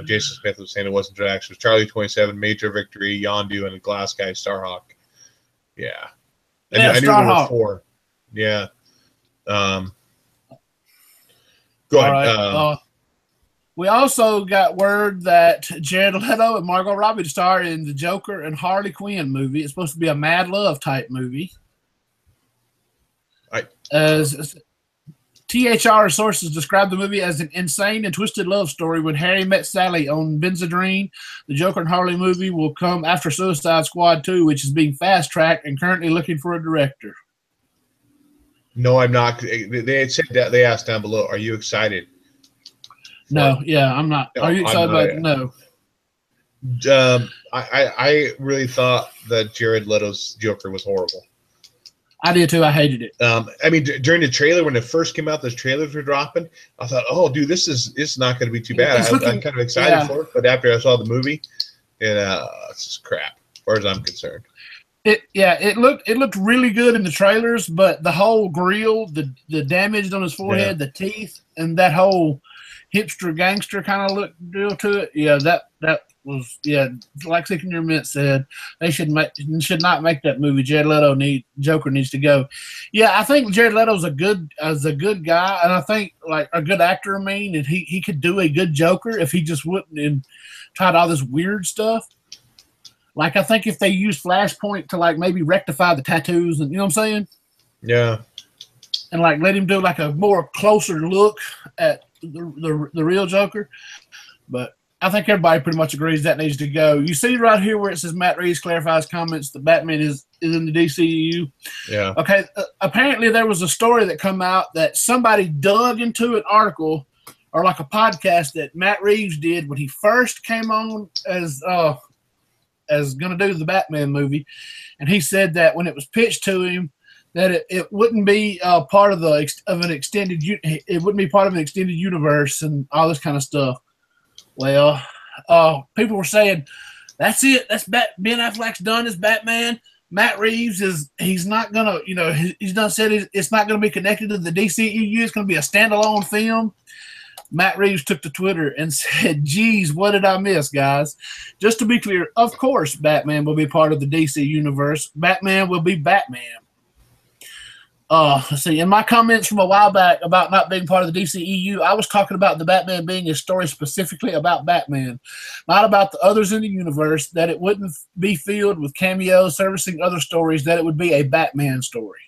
Jason Smith was saying it wasn't Drax. It was Charlie 27, Major Victory, Yondu, and the Glass Guy, Starhawk. Yeah. I knew there were 4. Yeah. Go ahead. Right. We also got word that Jared Leto and Margot Robbie star in the Joker and Harley Quinn movie. It's supposed to be a Mad Love type movie. As THR sources described the movie as an insane and twisted love story when Harry met Sally on Benzedrine. The Joker and Harley movie will come after Suicide Squad 2, which is being fast-tracked and currently looking for a director. No, I'm not. They said that. They asked down below, are you excited? No, I'm not. No, are you excited about it? No. I really thought that Jared Leto's Joker was horrible. I did too. I hated it. I mean, during the trailer, when it first came out, those trailers were dropping. I thought, oh, dude, it's not going to be too bad. I'm kind of excited for it. But after I saw the movie, it's just crap, as far as I'm concerned. It looked really good in the trailers, but the whole grill, the damage on his forehead, the teeth, and that whole hipster gangster kind of look deal to it. Yeah, that was like Sick in Your Mint said, they should not make that movie. Jared Leto Joker needs to go. Yeah, I think Jared Leto's a good guy, and I think like a good actor. I mean, and he could do a good Joker if he just wouldn't and tried all this weird stuff. Like I think if they use Flashpoint to like maybe rectify the tattoos, and you know what I'm saying? Yeah. And like let him do like a more closer look at the real Joker, but I think everybody pretty much agrees that needs to go. You see right here where it says Matt Reeves clarifies comments that Batman is in the DCEU. Yeah. Okay. Apparently there was a story that come out that somebody dug into an article or like a podcast that Matt Reeves did when he first came on as going to do the Batman movie, and he said that when it was pitched to him, that it wouldn't be part of an extended universe and all this kind of stuff. Well, people were saying that's it. That's Ben Affleck's done as Batman. Matt Reeves he's not gonna he's done said it's not gonna be connected to the DCEU. It's gonna be a standalone film. Matt Reeves took to Twitter and said, "Geez, what did I miss, guys?" Just to be clear, of course, Batman will be part of the DC universe. Batman will be Batman. Let's see. In my comments from a while back about not being part of the DCEU, I was talking about the Batman being a story specifically about Batman, not about the others in the universe, that it wouldn't be filled with cameos servicing other stories, that it would be a Batman story.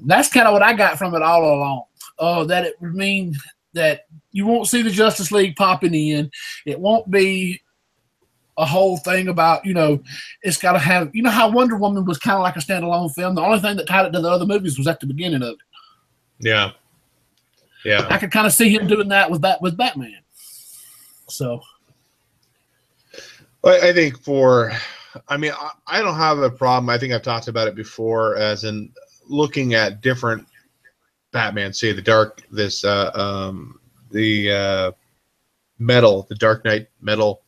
And that's kind of what I got from it all along. That it would mean that you won't see the Justice League popping in. It won't be a whole thing about, it's got to have, how Wonder Woman was kind of like a standalone film. The only thing that tied it to the other movies was at the beginning of it. Yeah. Yeah. I could kind of see him doing that with Batman. So. I think I don't have a problem. I think I've talked about it before as in looking at different Batman, say the Dark Knight metal.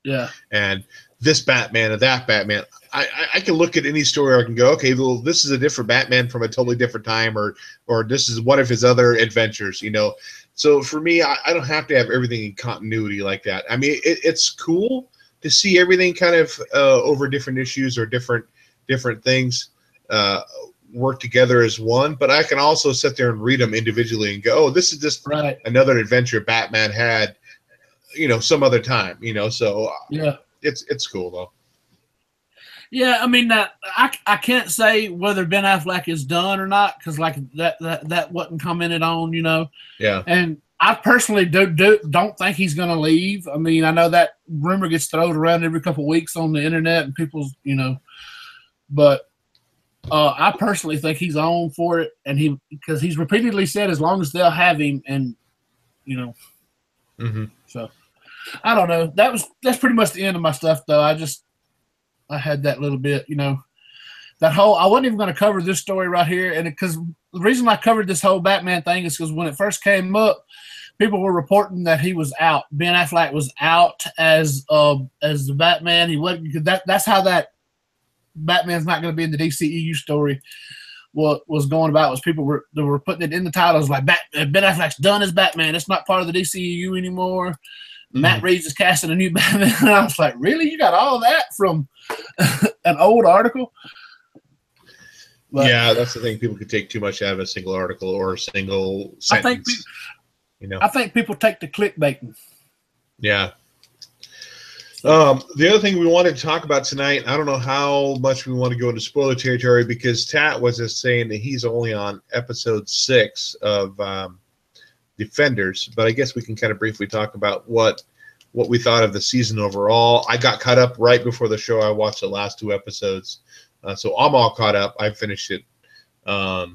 Yeah. And this Batman and that Batman, I can look at any story where I can go, okay, well, this is a different Batman from a totally different time, or this is one of his other adventures, So for me, I don't have to have everything in continuity like that. I mean, it's cool to see everything kind of over different issues or different things work together as one, but I can also sit there and read them individually and go, oh, this is just another adventure Batman had, some other time, so yeah, it's cool though. Yeah, I mean, I can't say whether Ben Affleck is done or not because like that wasn't commented on, Yeah, and I personally don't think he's going to leave. I mean, I know that rumor gets thrown around every couple of weeks on the internet and people's, but I personally think he's on for it, and because he's repeatedly said as long as they'll have him, and so I don't know. That's pretty much the end of my stuff, though. I had that little bit, that whole. I wasn't even going to cover this story right here, and because the reason I covered this whole Batman thing is because when it first came up, people were reporting that he was out. Ben Affleck was out as the Batman. He wasn't. That's how that Batman's not going to be in the DCEU story. What was going about was people were putting it in the titles like Ben Affleck's done as Batman. It's not part of the DCEU anymore. Matt Reeves is casting a new Batman. And I was like, really? You got all that from an old article? But, yeah, that's the thing. People could take too much out of a single article or a single sentence. I think people take the clickbaiting. Yeah. The other thing we wanted to talk about tonight, I don't know how much we want to go into spoiler territory because Tat was just saying that he's only on episode 6 of Defenders, but I guess we can kind of briefly talk about what we thought of the season overall. I got caught up right before the show. I watched the last 2 episodes, so I'm all caught up. I finished it. But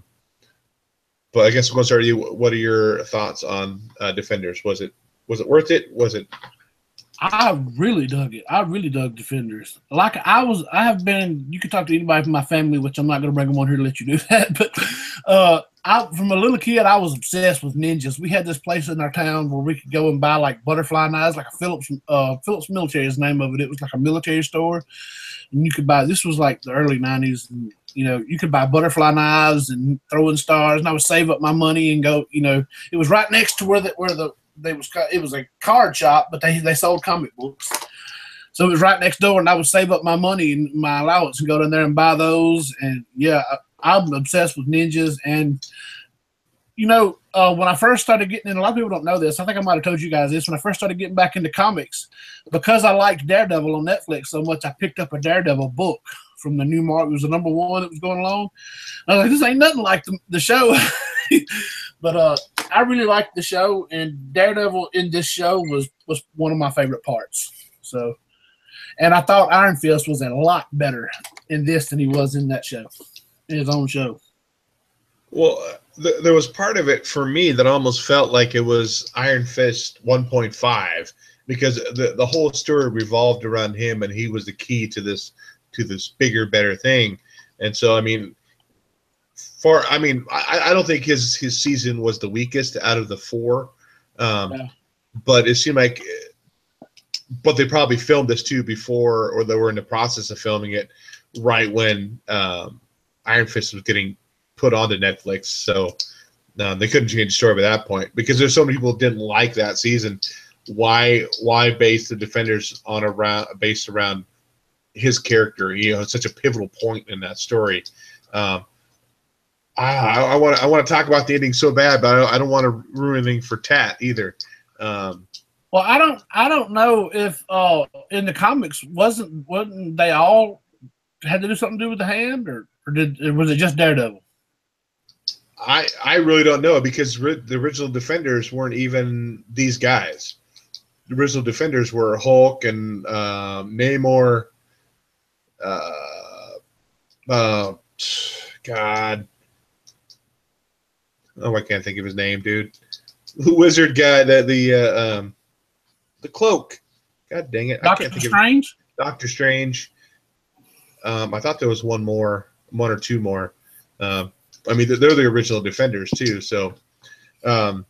I guess we'll start with you. What are your thoughts on Defenders? Was it worth it? Was it? I really dug it. I really dug Defenders. Like I have been. You can talk to anybody from my family, which I'm not going to bring them on here to let you do that. But from a little kid, I was obsessed with ninjas. We had this place in our town where we could go and buy like butterfly knives, like a Phillips Military is the name of it. It was like a military store, and you could buy. This was like the early '90s. And, you could buy butterfly knives and throwing stars, and I would save up my money and go. It was right next to where it was a card shop, but they sold comic books. So it was right next door, and I would save up my money and my allowance and go down there and buy those. And yeah, I'm obsessed with ninjas. And when I first started getting in, a lot of people don't know this. I think I might have told you guys this. When I first started getting back into comics, because I liked Daredevil on Netflix so much, I picked up a Daredevil book from the new Mark. It was the number 1 that was going along. I was like, this ain't nothing like the show. But I really liked the show, and Daredevil in this show was one of my favorite parts. So, and I thought Iron Fist was a lot better in this than he was in that show, in his own show. Well, there was part of it for me that almost felt like it was Iron Fist 1.5 because the whole story revolved around him, and he was the key to this bigger, better thing. And so, I mean, I don't think his season was the weakest out of the 4, but it seemed like. But they probably filmed this too before, or they were in the process of filming it right when Iron Fist was getting put onto Netflix. So they couldn't change the story by that point because there's so many people who didn't like that season. Why base the Defenders based around his character? It's such a pivotal point in that story. I want to talk about the ending so bad, but I don't want to ruin anything for Tat either. Well, I don't know if in the comics wasn't they all had to do something to do with the hand, or was it just Daredevil? I really don't know because the original Defenders weren't even these guys. The original Defenders were Hulk and Namor. God. Oh, I can't think of his name, dude. The wizard guy, the cloak. God dang it! Doctor Strange. Doctor Strange. I thought there was one or two more. I mean, they're the original Defenders too. So, there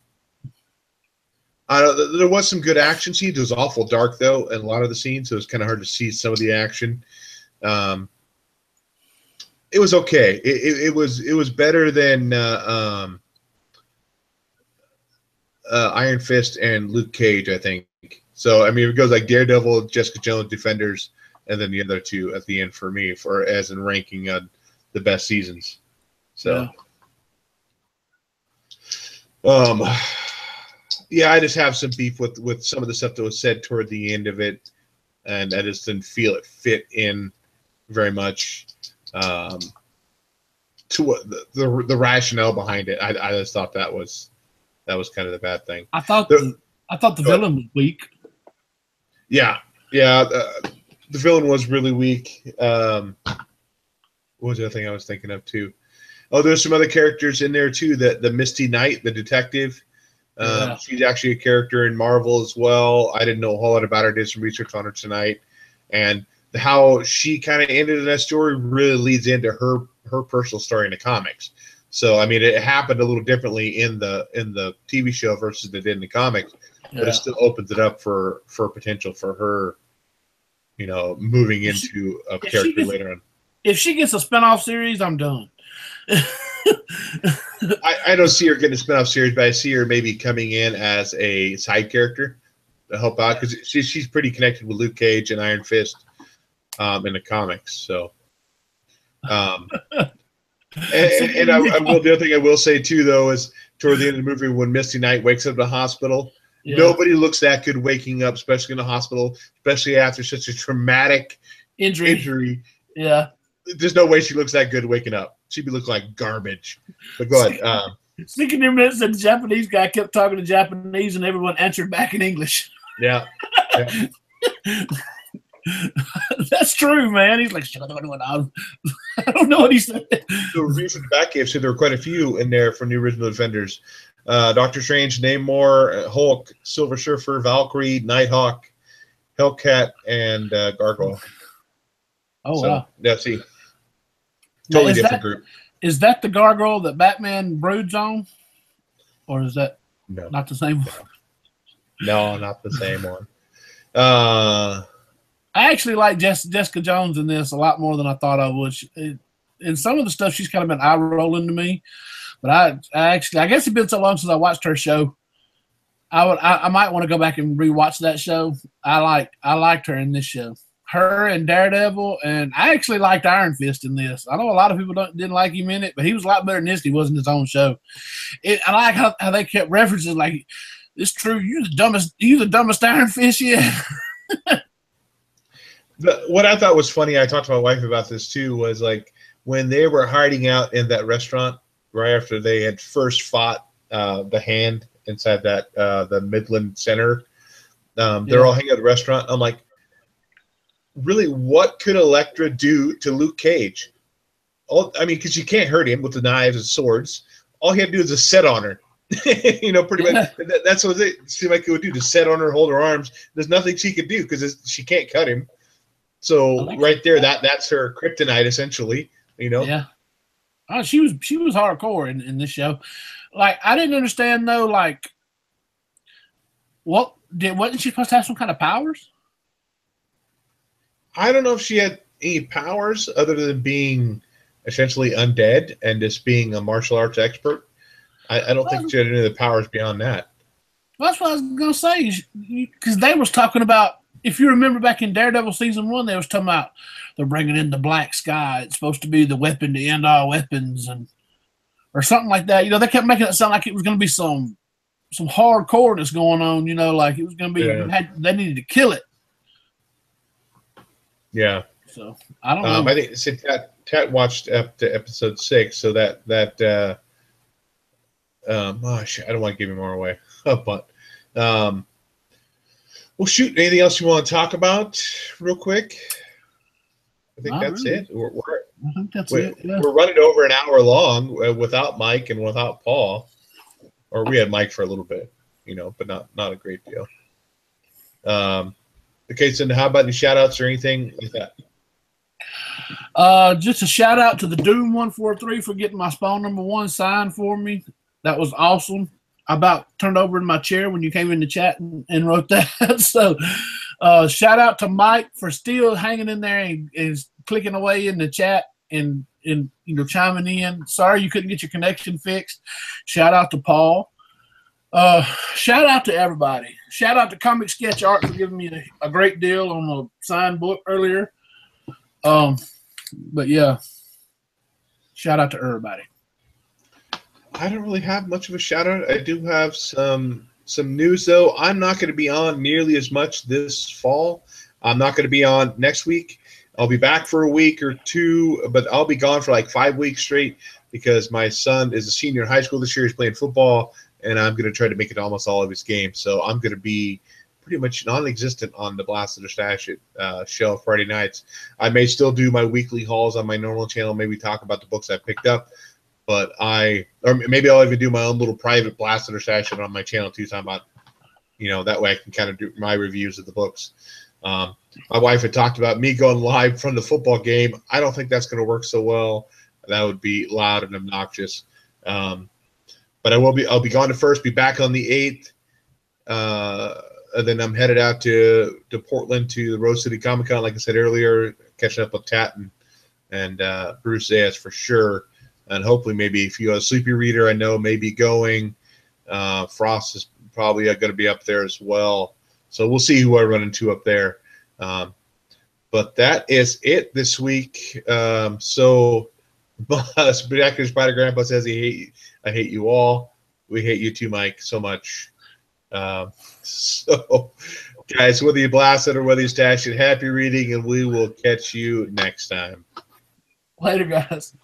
was some good action scenes. It was awful dark though, in a lot of the scenes, so it was kind of hard to see some of the action. It was okay. It was better than Iron Fist and Luke Cage, I think. So I mean, it goes like Daredevil, Jessica Jones, Defenders, and then the other 2 at the end for me, as in ranking the best seasons. So, yeah, I just have some beef with some of the stuff that was said toward the end of it, and I just didn't feel it fit in very much to what the rationale behind it. I just thought that was kind of the bad thing. I thought the villain was weak. Yeah, the villain was really weak. what was the other thing I was thinking of too? Oh, there's some other characters in there too. The Misty Knight, the detective. She's actually a character in Marvel as well. I didn't know a whole lot about her. Did some research on her tonight, and how she kind of ended in that story really leads into her personal story in the comics. So I mean, it happened a little differently in the TV show versus it did in the comics, but it still opens it up for potential for her, you know, moving into a character later on. If she gets a spinoff series, I'm done. I don't see her getting a spinoff series, but I see her maybe coming in as a side character to help out because she's pretty connected with Luke Cage and Iron Fist in the comics. So, and I will. The other thing I will say too, though, is toward the end of the movie when Misty Knight wakes up in the hospital, nobody looks that good waking up, especially in the hospital, especially after such a traumatic injury. Yeah. There's no way she looks that good waking up. She'd be looking like garbage. But go ahead. Speaking of minutes, the Japanese guy kept talking to Japanese, and everyone answered back in English. Yeah. That's true, man. He's like, I don't know what he said. The review from the Batcave said there were quite a few in there from the original Defenders. Doctor Strange, Namor, Hulk, Silver Surfer, Valkyrie, Nighthawk, Hellcat, and Gargoyle. Oh, wow. Yeah, see. Totally different group. Is that the gargoyle that Batman broods on? Or is that not the same one? No, not the same one. I actually like Jessica Jones in this a lot more than I thought I would. In some of the stuff, she's kind of been eye-rolling to me. But I guess it's been so long since I watched her show. I might want to go back and rewatch that show. I liked her in this show. Her and Daredevil, and I actually liked Iron Fist in this. I know a lot of people didn't like him in it, but he was a lot better than this. He wasn't his own show. I like how they kept references like, "It's true, you the dumbest Iron Fist yet." What I thought was funny, I talked to my wife about this too, was like when they were hiding out in that restaurant right after they had first fought the Hand inside that the Midland Center. They're all hanging out at the restaurant. I'm like, really, what could Elektra do to Luke Cage? Because you can't hurt him with the knives and swords. All he had to do is just set on her. Pretty much. That's what it seemed like it would do, to set on her, hold her arms. There's nothing she could do because she can't cut him. So right there, that's her kryptonite, essentially. Yeah. Oh, she was hardcore in this show. Like, I didn't understand though. Like, wasn't she supposed to have some kind of powers? I don't know if she had any powers other than being essentially undead and just being a martial arts expert. I don't think she had any of the powers beyond that. Well, that's what I was going to say. Because they was talking about, if you remember back in Daredevil Season 1, they was talking about they're bringing in the Black Sky. It's supposed to be the weapon to end all weapons or something like that. They kept making it sound like it was going to be some hardcoreness going on, like it was going to be, they needed to kill it. Yeah. So I don't know. I think Tat watched up to episode 6, so that I don't want to give you more away. But well, shoot. Anything else you want to talk about, real quick? I think that's it. I think that's it. Yeah. We're running over an hour long without Mike and without Paul, or we had Mike for a little bit, but not a great deal. Okay, so how about any shout-outs or anything like that? Just a shout-out to the Doom143 for getting my Spawn number 1 signed for me. That was awesome. I about turned over in my chair when you came in the chat and wrote that. So shout-out to Mike for still hanging in there and clicking away in the chat and chiming in. Sorry you couldn't get your connection fixed. Shout-out to Paul. Shout out to everybody. Shout out to Comic Sketch Art for giving me a great deal on a signed book earlier. But yeah, shout out to everybody. I don't really have much of a shout out. I do have some news though. I'm not going to be on nearly as much this fall. I'm not going to be on next week. I'll be back for a week or two, but I'll be gone for like 5 weeks straight because my son is a senior in high school this year. He's playing football. And I'm going to try to make it almost all of his games. So I'm going to be pretty much non-existent on the Blast It or Stash It show Friday nights. I may still do my weekly hauls on my normal channel, maybe talk about the books I picked up, but or maybe I'll even do my own little private Blast It or Stash It on my channel too, talking about, that way I can kind of do my reviews of the books. My wife had talked about me going live from the football game. I don't think that's going to work so well. That would be loud and obnoxious. But I'll be gone to first, be back on the 8th. And then I'm headed out to Portland to the Rose City Comic Con, like I said earlier, catching up with Tat and Bruce Zayas for sure. And hopefully maybe a few other Sleepy Reader I know may be going. Frost is probably going to be up there as well. So we'll see who I run into up there. But that is it this week. So Spectacular Spider Grandpa says I hate you all. We hate you too, Mike, so much. So, guys, whether you blast it or whether you stash it, happy reading, and we will catch you next time. Later, guys.